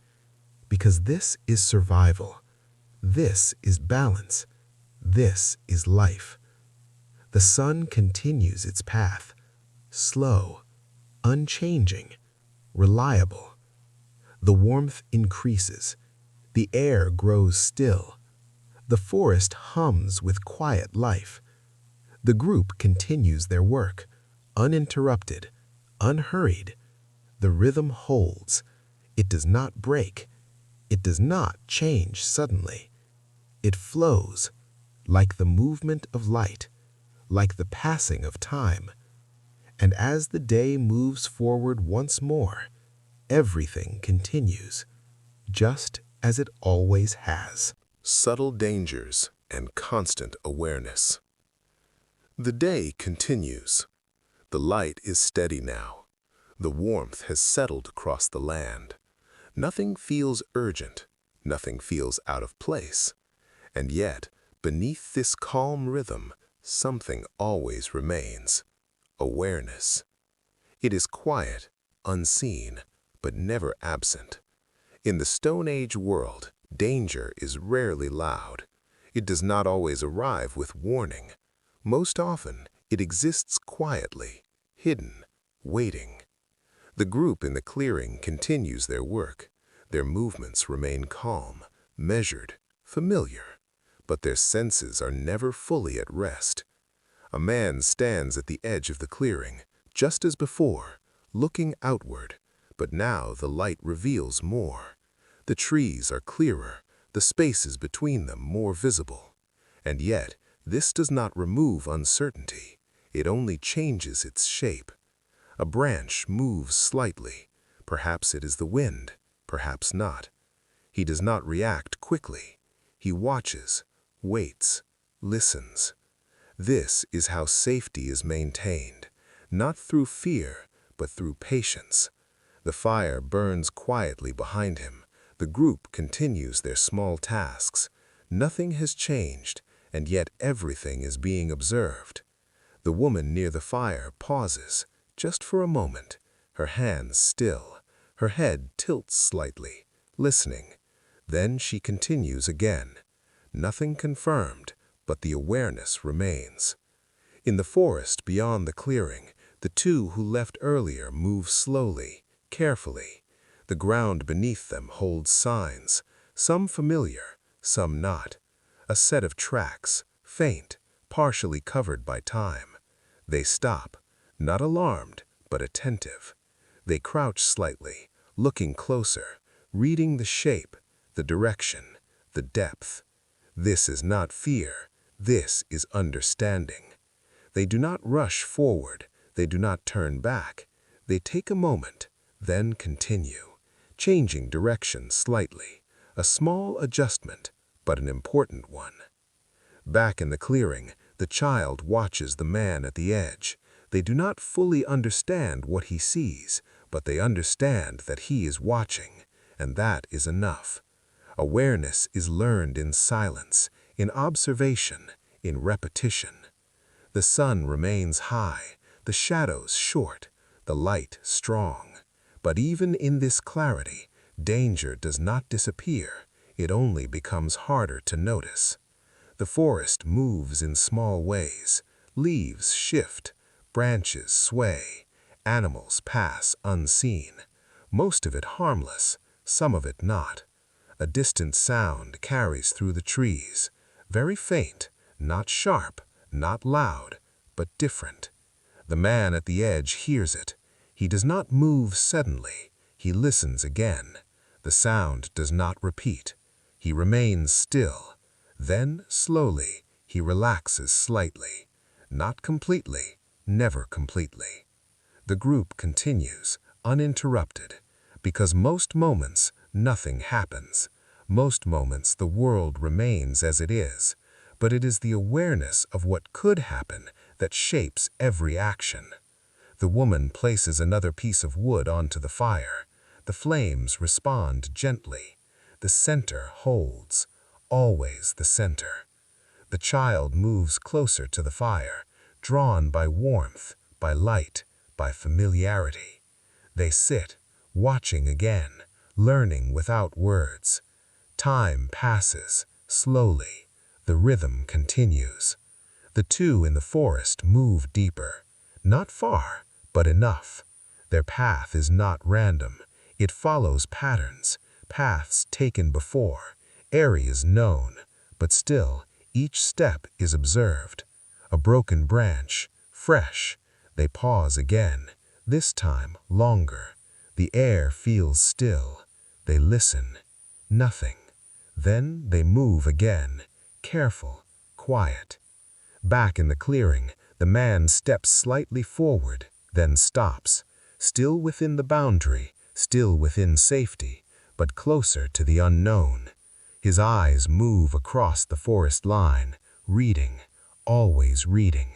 because this is survival. This is balance. This is life. The sun continues its path, slow, unchanging, reliable. The warmth increases. The air grows still. The forest hums with quiet life. The group continues their work, uninterrupted, unhurried. The rhythm holds. It does not break. It does not change suddenly. It flows, like the movement of light, like the passing of time. And as the day moves forward once more, everything continues, just as it always has. Subtle dangers and constant awareness. The day continues. The light is steady now. The warmth has settled across the land. Nothing feels urgent, nothing feels out of place. And yet, beneath this calm rhythm, something always remains: awareness. It is quiet, unseen, but never absent. In the Stone Age world, danger is rarely loud. It does not always arrive with warning. Most often, it exists quietly, hidden, waiting. The group in the clearing continues their work. Their movements remain calm, measured, familiar, but their senses are never fully at rest. A man stands at the edge of the clearing, just as before, looking outward, but now the light reveals more. The trees are clearer, the spaces between them more visible. And yet, this does not remove uncertainty. It only changes its shape. A branch moves slightly. Perhaps it is the wind, perhaps not. He does not react quickly. He watches, waits, listens. This is how safety is maintained, not through fear, but through patience. The fire burns quietly behind him. The group continues their small tasks. Nothing has changed, and yet everything is being observed. The woman near the fire pauses, just for a moment, her hands still, her head tilts slightly, listening. Then she continues again. Nothing confirmed, but the awareness remains. In the forest beyond the clearing, the two who left earlier move slowly, carefully. The ground beneath them holds signs, some familiar, some not. A set of tracks, faint, partially covered by time. They stop, not alarmed, but attentive. They crouch slightly, looking closer, reading the shape, the direction, the depth. This is not fear, this is understanding. They do not rush forward, they do not turn back. They take a moment, then continue, changing direction slightly. A small adjustment, but an important one. Back in the clearing, the child watches the man at the edge. They do not fully understand what he sees, but they understand that he is watching, and that is enough. Awareness is learned in silence, in observation, in repetition. The sun remains high, the shadows short, the light strong. But even in this clarity, danger does not disappear, it only becomes harder to notice. The forest moves in small ways. Leaves shift, branches sway, animals pass unseen, most of it harmless, some of it not. A distant sound carries through the trees, very faint, not sharp, not loud, but different. The man at the edge hears it. He does not move suddenly. He listens again. The sound does not repeat. He remains still. Then, slowly, he relaxes slightly. Not completely, never completely. The group continues, uninterrupted, because most moments nothing happens. Most moments the world remains as it is, but it is the awareness of what could happen that shapes every action. The woman places another piece of wood onto the fire. The flames respond gently. The center holds, always the center. The child moves closer to the fire, drawn by warmth, by light, by familiarity. They sit, watching again, learning without words. Time passes, slowly. The rhythm continues. The two in the forest move deeper. Not far, but enough. Their path is not random. It follows patterns, paths taken before, areas known, but still, each step is observed. A broken branch, fresh. They pause again, this time longer. The air feels still. They listen. Nothing. Then they move again, careful, quiet. Back in the clearing, the man steps slightly forward, then stops, still within the boundary, still within safety, but closer to the unknown. His eyes move across the forest line, reading, always reading.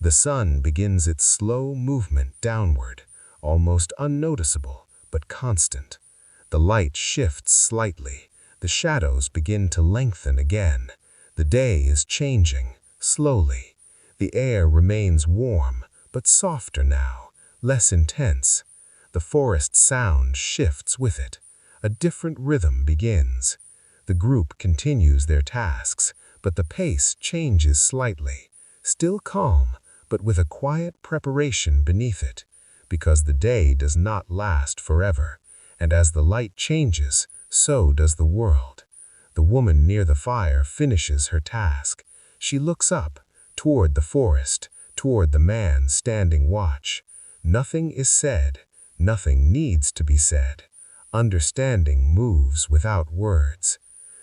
The sun begins its slow movement downward, almost unnoticeable, but constant. The light shifts slightly. The shadows begin to lengthen again. The day is changing, slowly. The air remains warm, but softer now, less intense. The forest sound shifts with it. A different rhythm begins. The group continues their tasks, but the pace changes slightly. Still calm, but with a quiet preparation beneath it, because the day does not last forever, and as the light changes, so does the world. The woman near the fire finishes her task. She looks up, toward the forest, toward the man standing watch. Nothing is said, nothing needs to be said. Understanding moves without words.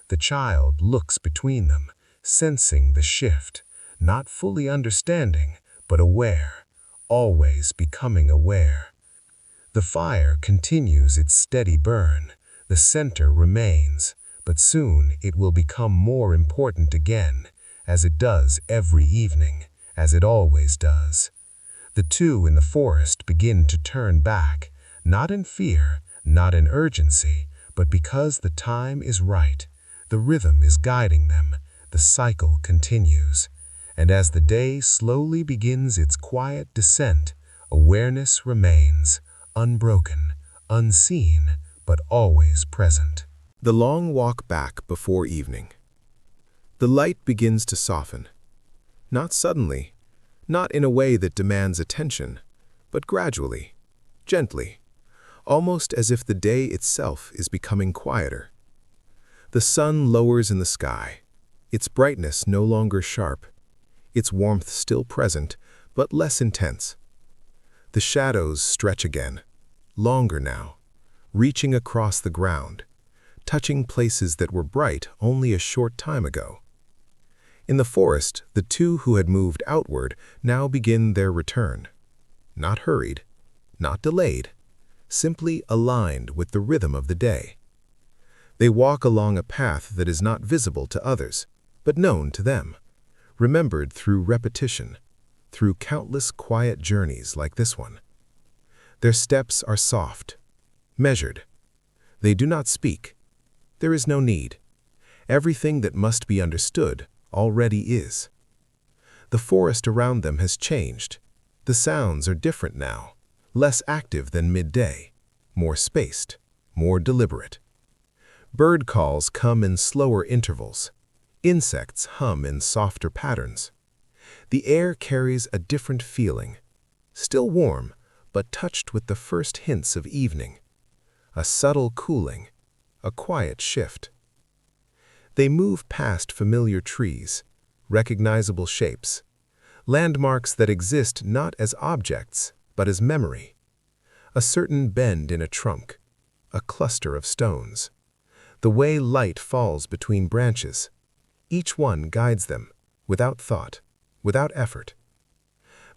The child looks between them, sensing the shift, not fully understanding, but aware, always becoming aware. The fire continues its steady burn. The center remains, but soon it will become more important again, as it does every evening, as it always does. The two in the forest begin to turn back, not in fear, not in urgency, but because the time is right. The rhythm is guiding them. The cycle continues. And as the day slowly begins its quiet descent, awareness remains, unbroken, unseen, but always present. The long walk back before evening. The light begins to soften. Not suddenly, not in a way that demands attention, but gradually, gently, almost as if the day itself is becoming quieter. The sun lowers in the sky, its brightness no longer sharp, its warmth still present, but less intense. The shadows stretch again, longer now, reaching across the ground, touching places that were bright only a short time ago. In the forest, the two who had moved outward now begin their return. Not hurried, not delayed, simply aligned with the rhythm of the day. They walk along a path that is not visible to others, but known to them, remembered through repetition, through countless quiet journeys like this one. Their steps are soft, measured. They do not speak. There is no need. Everything that must be understood already is. The forest around them has changed. The sounds are different now, less active than midday, more spaced, more deliberate. Bird calls come in slower intervals. Insects hum in softer patterns. The air carries a different feeling, still warm, but touched with the first hints of evening. A subtle cooling, a quiet shift. They move past familiar trees, recognizable shapes, landmarks that exist not as objects, but as memory. A certain bend in a trunk, a cluster of stones. The way light falls between branches. Each one guides them, without thought, without effort.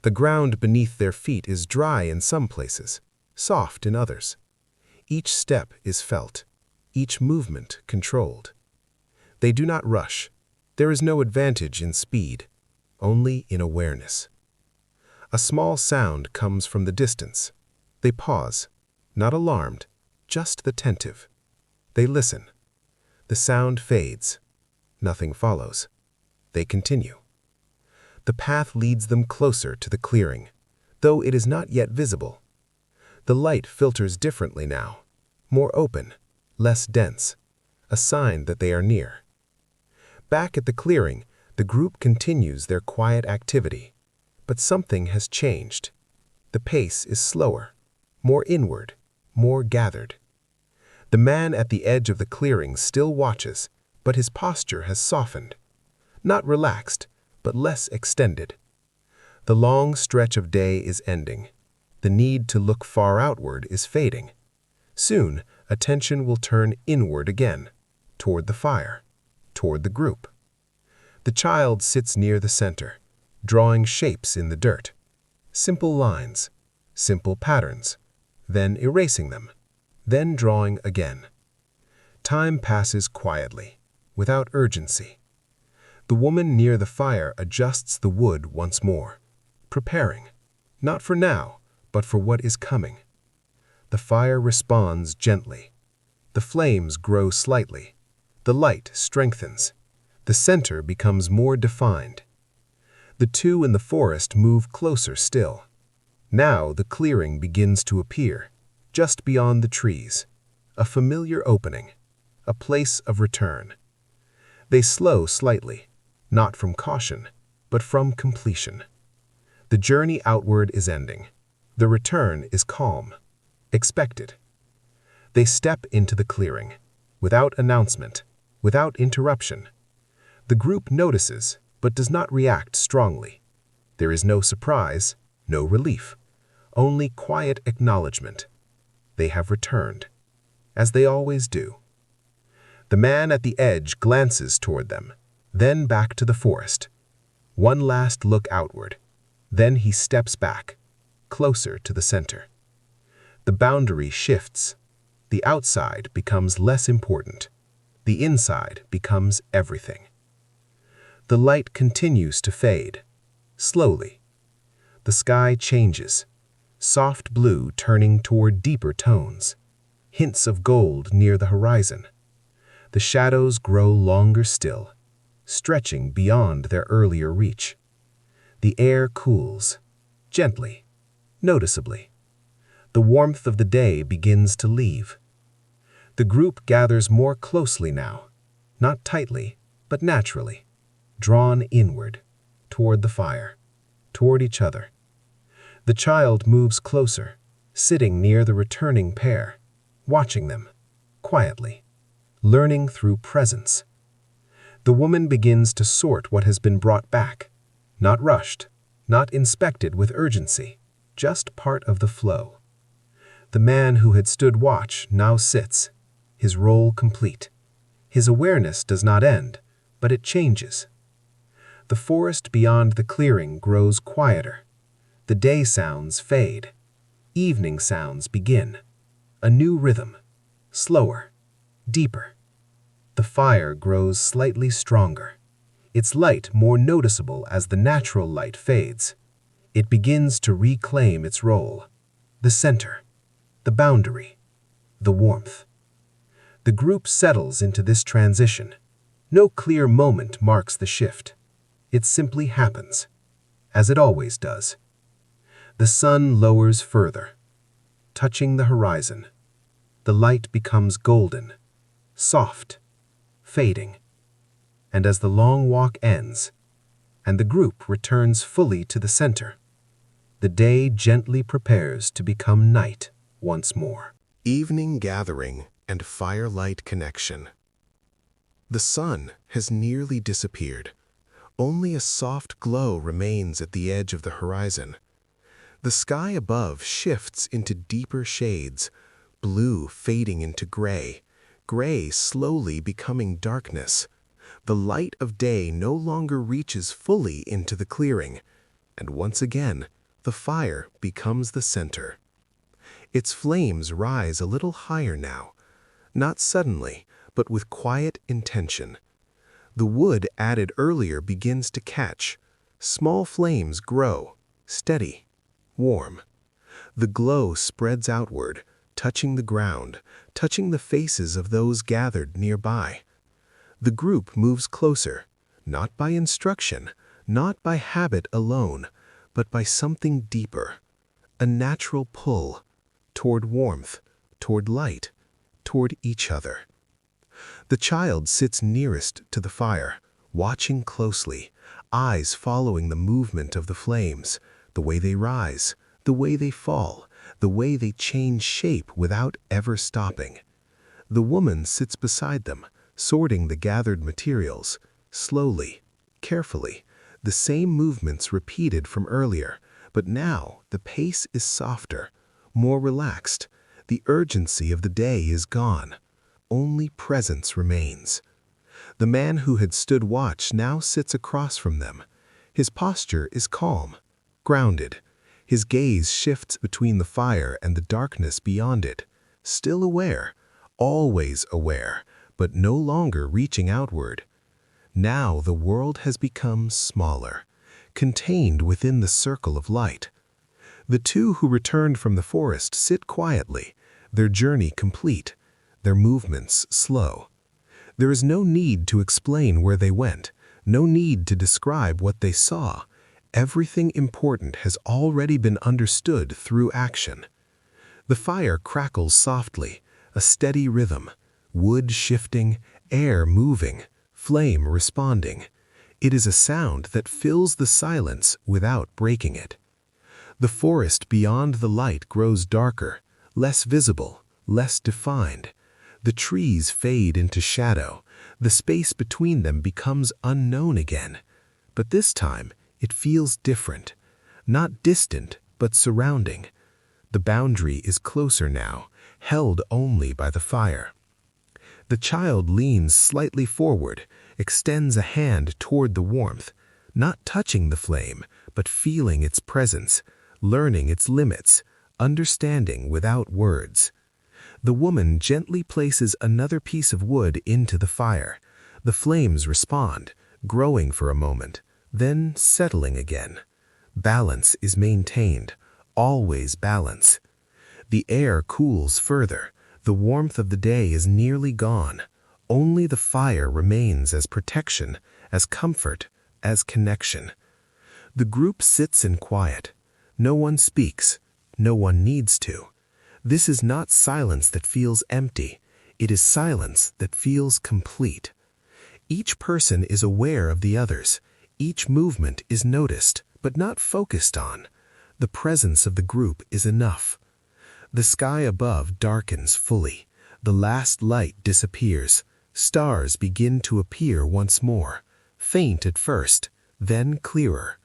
The ground beneath their feet is dry in some places, soft in others. Each step is felt, each movement controlled. They do not rush. There is no advantage in speed, only in awareness. A small sound comes from the distance. They pause, not alarmed, just attentive. They listen. The sound fades. Nothing follows. They continue. The path leads them closer to the clearing, though it is not yet visible. The light filters differently now, more open, less dense, a sign that they are near. Back at the clearing, the group continues their quiet activity, but something has changed. The pace is slower, more inward, more gathered. The man at the edge of the clearing still watches, but his posture has softened. Not relaxed, but less extended. The long stretch of day is ending. The need to look far outward is fading. Soon, attention will turn inward again, toward the fire, toward the group. The child sits near the center, drawing shapes in the dirt. Simple lines, simple patterns, then erasing them, then drawing again. Time passes quietly, without urgency. The woman near the fire adjusts the wood once more, preparing, not for now, but for what is coming. The fire responds gently. The flames grow slightly. The light strengthens. The center becomes more defined. The two in the forest move closer still. Now the clearing begins to appear, just beyond the trees, a familiar opening, a place of return. They slow slightly, not from caution, but from completion. The journey outward is ending. The return is calm, expected. They step into the clearing, without announcement, without interruption. The group notices, but does not react strongly. There is no surprise, no relief, only quiet acknowledgement. They have returned, as they always do. The man at the edge glances toward them, then back to the forest. One last look outward. Then he steps back, closer to the center. The boundary shifts. The outside becomes less important. The inside becomes everything. The light continues to fade, slowly. The sky changes, soft blue turning toward deeper tones, hints of gold near the horizon. The shadows grow longer still, stretching beyond their earlier reach. The air cools, gently, noticeably. The warmth of the day begins to leave. The group gathers more closely now, not tightly, but naturally, drawn inward, toward the fire, toward each other. The child moves closer, sitting near the returning pair, watching them, quietly, learning through presence. The woman begins to sort what has been brought back, not rushed, not inspected with urgency, just part of the flow. The man who had stood watch now sits, his role complete. His awareness does not end, but it changes. The forest beyond the clearing grows quieter. The day sounds fade. Evening sounds begin. A new rhythm, slower, deeper. The fire grows slightly stronger, its light more noticeable as the natural light fades. It begins to reclaim its role, the center, the boundary, the warmth. The group settles into this transition. No clear moment marks the shift. It simply happens, as it always does. The sun lowers further, touching the horizon. The light becomes golden, soft, fading. And as the long walk ends, and the group returns fully to the center, the day gently prepares to become night once more. Evening gathering and firelight connection. The sun has nearly disappeared. Only a soft glow remains at the edge of the horizon. The sky above shifts into deeper shades, blue fading into gray, gray slowly becoming darkness. The light of day no longer reaches fully into the clearing, and once again, the fire becomes the center. Its flames rise a little higher now, not suddenly, but with quiet intention. The wood added earlier begins to catch. Small flames grow, steady, warm. The glow spreads outward, touching the ground, touching the faces of those gathered nearby. The group moves closer, not by instruction, not by habit alone, but by something deeper, a natural pull, toward warmth, toward light, toward each other. The child sits nearest to the fire, watching closely, eyes following the movement of the flames, the way they rise, the way they fall, the way they change shape without ever stopping. The woman sits beside them, sorting the gathered materials, slowly, carefully, the same movements repeated from earlier, but now the pace is softer, more relaxed. The urgency of the day is gone. Only presence remains. The man who had stood watch now sits across from them. His posture is calm, grounded. His gaze shifts between the fire and the darkness beyond it, still aware, always aware, but no longer reaching outward. Now the world has become smaller, contained within the circle of light. The two who returned from the forest sit quietly, their journey complete. their movements slow. There is no need to explain where they went, no need to describe what they saw. Everything important has already been understood through action. The fire crackles softly, a steady rhythm, wood shifting, air moving, flame responding. It is a sound that fills the silence without breaking it. The forest beyond the light grows darker, less visible, less defined. The trees fade into shadow. The space between them becomes unknown again. But this time, it feels different. Not distant, but surrounding. The boundary is closer now, held only by the fire. The child leans slightly forward, extends a hand toward the warmth, not touching the flame, but feeling its presence, learning its limits, understanding without words. The woman gently places another piece of wood into the fire. The flames respond, growing for a moment, then settling again. Balance is maintained, always balance. The air cools further. The warmth of the day is nearly gone. Only the fire remains as protection, as comfort, as connection. The group sits in quiet. No one speaks. No one needs to. This is not silence that feels empty. It is silence that feels complete. Each person is aware of the others. Each movement is noticed, but not focused on. The presence of the group is enough. The sky above darkens fully. The last light disappears. Stars begin to appear once more, faint at first, then clearer.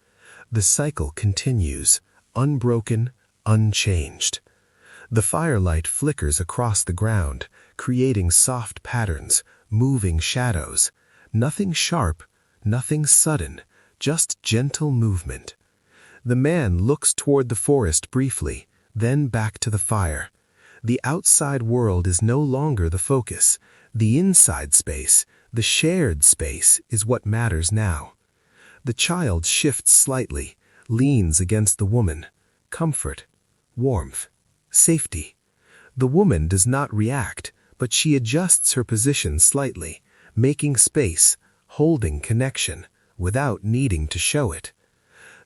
The cycle continues, unbroken, unchanged. The firelight flickers across the ground, creating soft patterns, moving shadows. Nothing sharp, nothing sudden, just gentle movement. The man looks toward the forest briefly, then back to the fire. The outside world is no longer the focus. The inside space, the shared space, is what matters now. The child shifts slightly, leans against the woman. Comfort, warmth, safety. The woman does not react, but she adjusts her position slightly, making space, holding connection, without needing to show it.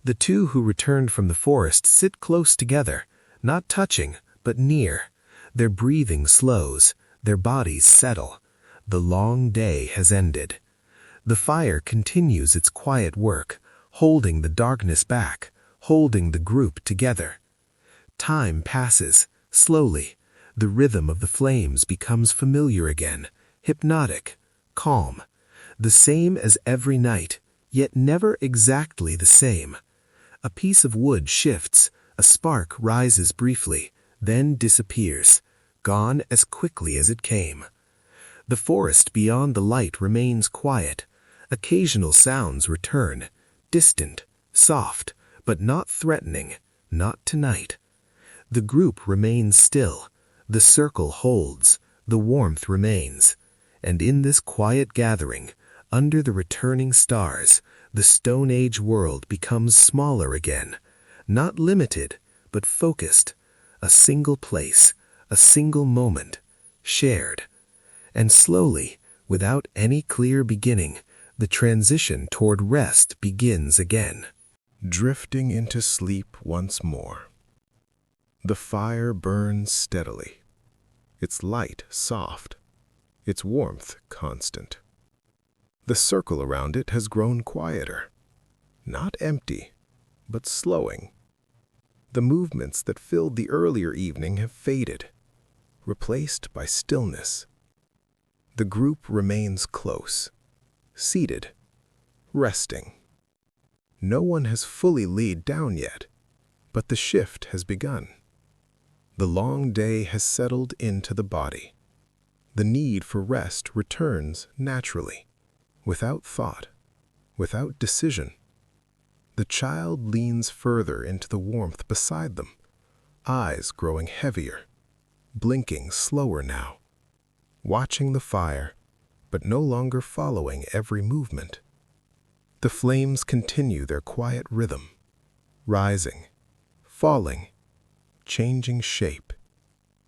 The two who returned from the forest sit close together, not touching, but near. Their breathing slows, their bodies settle. The long day has ended. The fire continues its quiet work, holding the darkness back, holding the group together. Time passes, slowly. The rhythm of the flames becomes familiar again, hypnotic, calm. The same as every night, yet never exactly the same. A piece of wood shifts, a spark rises briefly, then disappears, gone as quickly as it came. The forest beyond the light remains quiet. Occasional sounds return, distant, soft, but not threatening, not tonight. The group remains still. The circle holds, the warmth remains. And in this quiet gathering, under the returning stars, the Stone Age world becomes smaller again, not limited, but focused. A single place, a single moment, shared. And slowly, without any clear beginning, the transition toward rest begins again. Drifting into sleep once more. The fire burns steadily, its light soft, its warmth constant. The circle around it has grown quieter, not empty, but slowing. The movements that filled the earlier evening have faded, replaced by stillness. The group remains close, seated, resting. No one has fully laid down yet, but the shift has begun. The long day has settled into the body. The need for rest returns naturally, without thought, without decision. The child leans further into the warmth beside them, eyes growing heavier, blinking slower now, watching the fire, but no longer following every movement. The flames continue their quiet rhythm, rising, falling, changing shape.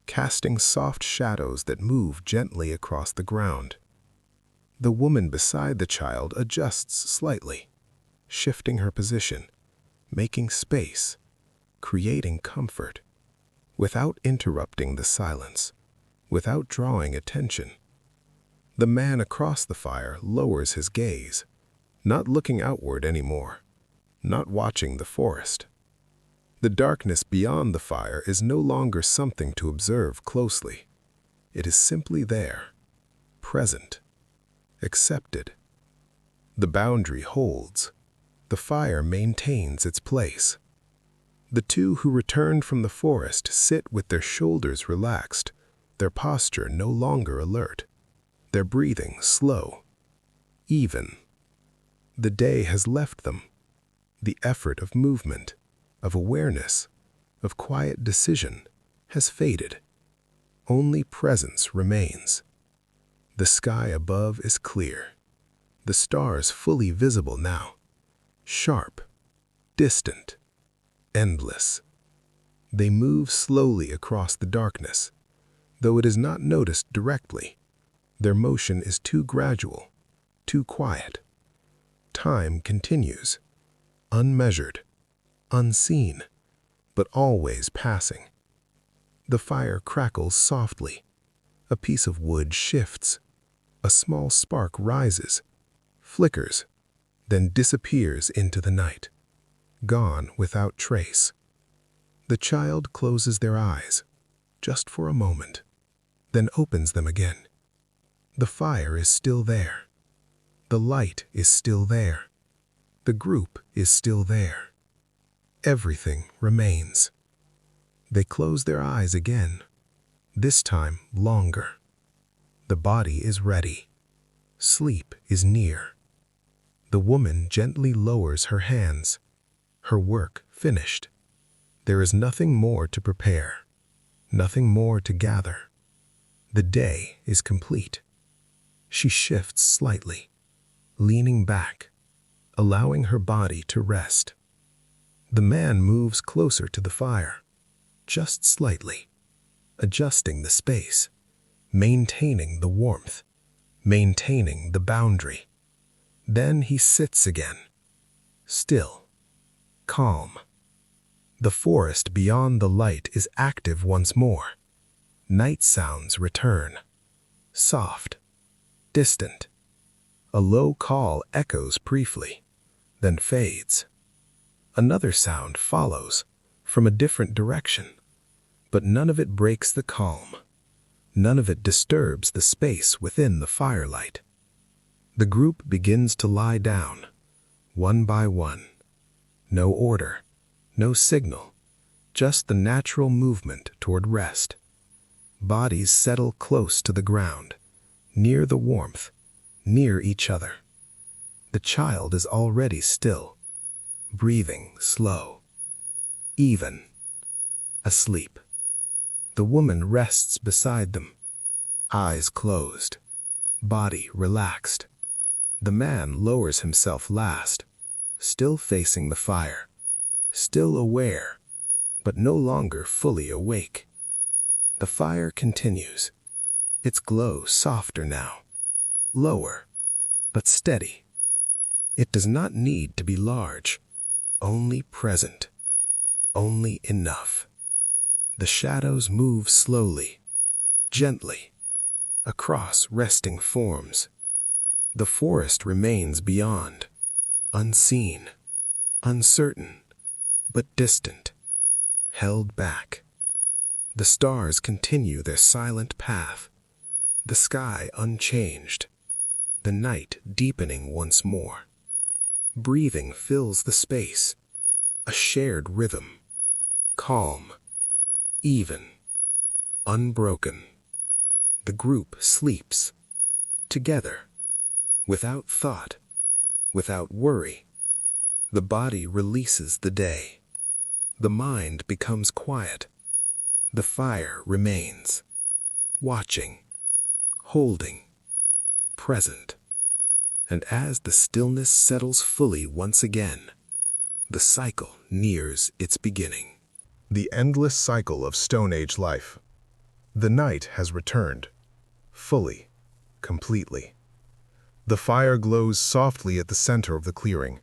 casting soft shadows that move gently across the ground. The woman beside the child adjusts slightly, shifting her position, making space, creating comfort, without interrupting the silence, without drawing attention. The man across the fire lowers his gaze, not looking outward anymore, not watching the forest. The darkness beyond the fire is no longer something to observe closely. It is simply there, present, accepted. The boundary holds. The fire maintains its place. The two who returned from the forest sit with their shoulders relaxed, their posture no longer alert, their breathing slow, even. The day has left them. The effort of movement, of awareness, of quiet decision has faded. Only presence remains. The sky above is clear, the stars fully visible now, sharp, distant, endless. They move slowly across the darkness, though it is not noticed directly. Their motion is too gradual, too quiet. Time continues, unmeasured, unseen, but always passing. The fire crackles softly. A piece of wood shifts. A small spark rises, flickers, then disappears into the night, gone without trace. The child closes their eyes, just for a moment, then opens them again. The fire is still there. The light is still there. The group is still there. Everything remains. They close their eyes again, this time longer. The body is ready. Sleep is near. The woman gently lowers her hands. Her work finished. There is nothing more to prepare, nothing more to gather. The day is complete. She shifts slightly, leaning back, allowing her body to rest. The man moves closer to the fire, just slightly, adjusting the space, maintaining the warmth, maintaining the boundary. Then he sits again, still, calm. The forest beyond the light is active once more. Night sounds return, soft, distant. A low call echoes briefly, then fades. Another sound follows, from a different direction, but none of it breaks the calm. None of it disturbs the space within the firelight. The group begins to lie down, one by one. No order, no signal, just the natural movement toward rest. Bodies settle close to the ground, near the warmth, near each other. The child is already still, breathing slow, even, asleep. The woman rests beside them, eyes closed, body relaxed. The man lowers himself last, still facing the fire, still aware, but no longer fully awake. The fire continues, its glow softer now, lower, but steady. It does not need to be large, only present, only enough. The shadows move slowly, gently, across resting forms. The forest remains beyond, unseen, uncertain, but distant, held back. The stars continue their silent path, the sky unchanged, the night deepening once more. Breathing fills the space, a shared rhythm, calm, even, unbroken. The group sleeps, together, without thought, without worry. The body releases the day. The mind becomes quiet. The fire remains, watching, holding, present. And as the stillness settles fully once again, the cycle nears its beginning. The endless cycle of Stone Age life. The night has returned, fully, completely. The fire glows softly at the center of the clearing.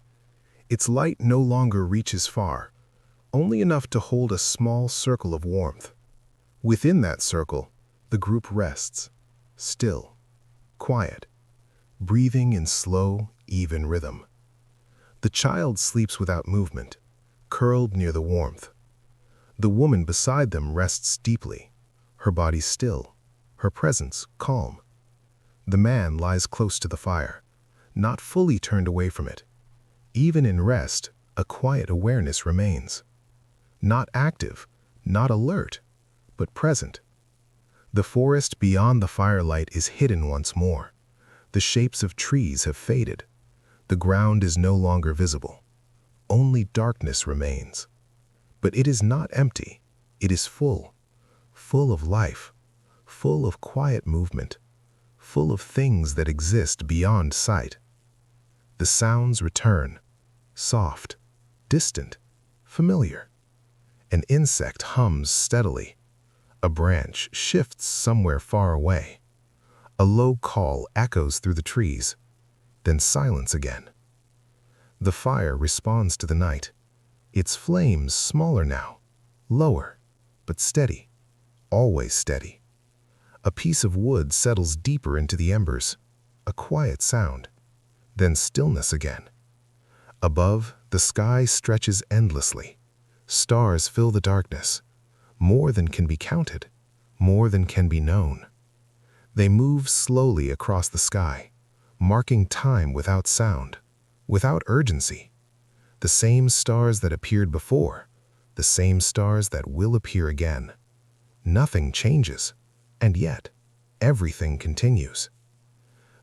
Its light no longer reaches far, only enough to hold a small circle of warmth. Within that circle, the group rests, still, quiet, breathing in slow, even rhythm. The child sleeps without movement, curled near the warmth. The woman beside them rests deeply, her body still, her presence calm. The man lies close to the fire, not fully turned away from it. Even in rest, a quiet awareness remains. Not active, not alert, but present. The forest beyond the firelight is hidden once more. The shapes of trees have faded. The ground is no longer visible. Only darkness remains. But it is not empty. It is full. Full of life. Full of quiet movement. Full of things that exist beyond sight. The sounds return. Soft, distant, familiar. An insect hums steadily. A branch shifts somewhere far away. A low call echoes through the trees, then silence again. The fire responds to the night, its flames smaller now, lower, but steady, always steady. A piece of wood settles deeper into the embers, a quiet sound, then stillness again. Above, the sky stretches endlessly. Stars fill the darkness, more than can be counted, more than can be known. They move slowly across the sky, marking time without sound, without urgency. The same stars that appeared before, the same stars that will appear again. Nothing changes, and yet, everything continues.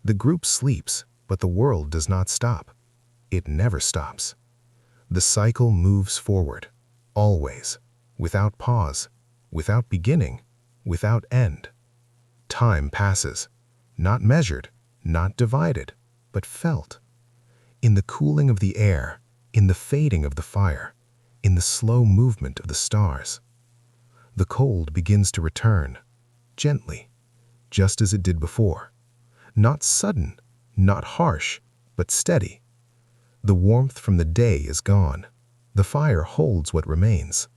The group sleeps, but the world does not stop. It never stops. The cycle moves forward, always, without pause, without beginning, without end. Time passes, not measured, not divided, but felt. In the cooling of the air, in the fading of the fire, in the slow movement of the stars. The cold begins to return, gently, just as it did before. Not sudden, not harsh, but steady. The warmth from the day is gone. The fire holds what remains.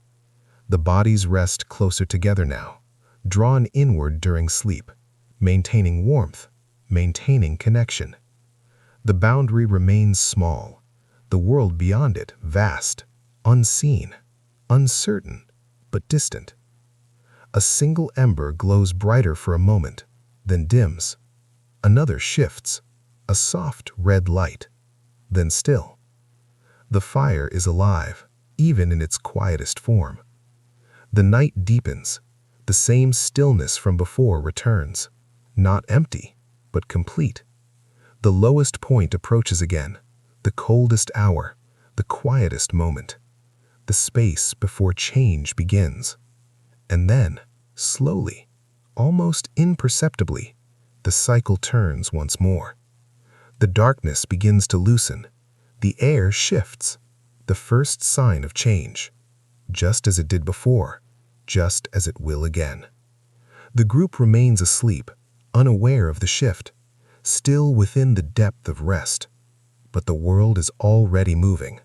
The bodies rest closer together now, drawn inward during sleep, maintaining warmth, maintaining connection. The boundary remains small, the world beyond it vast, unseen, uncertain, but distant. A single ember glows brighter for a moment, then dims. Another shifts, a soft red light, then still. The fire is alive, even in its quietest form. The night deepens. The same stillness from before returns, not empty, but complete. The lowest point approaches again, the coldest hour, the quietest moment, the space before change begins. And then, slowly, almost imperceptibly, the cycle turns once more. The darkness begins to loosen. The air shifts, the first sign of change, just as it did before, just as it will again. The group remains asleep, unaware of the shift, still within the depth of rest. But the world is already moving,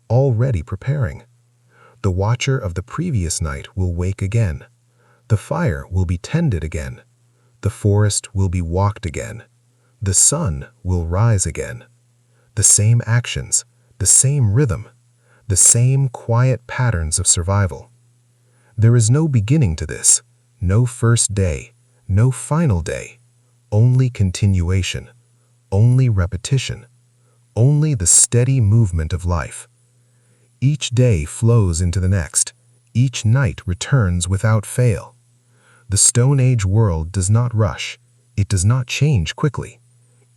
already preparing. The watcher of the previous night will wake again. The fire will be tended again. The forest will be walked again. The sun will rise again. The same actions, the same rhythm, the same quiet patterns of survival. There is no beginning to this, no first day, no final day, only continuation, only repetition, only the steady movement of life. Each day flows into the next, each night returns without fail. The Stone Age world does not rush, it does not change quickly.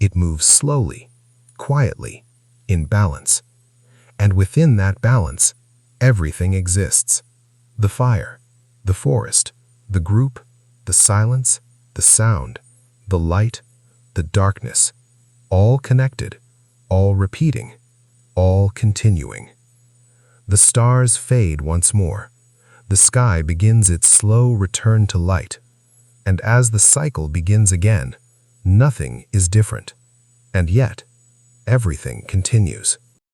It moves slowly, quietly, in balance. And within that balance, everything exists. The fire, the forest, the group, the silence, the sound, the light, the darkness, all connected, all repeating, all continuing. The stars fade once more. The sky begins its slow return to light. And as the cycle begins again, nothing is different. And yet, everything continues.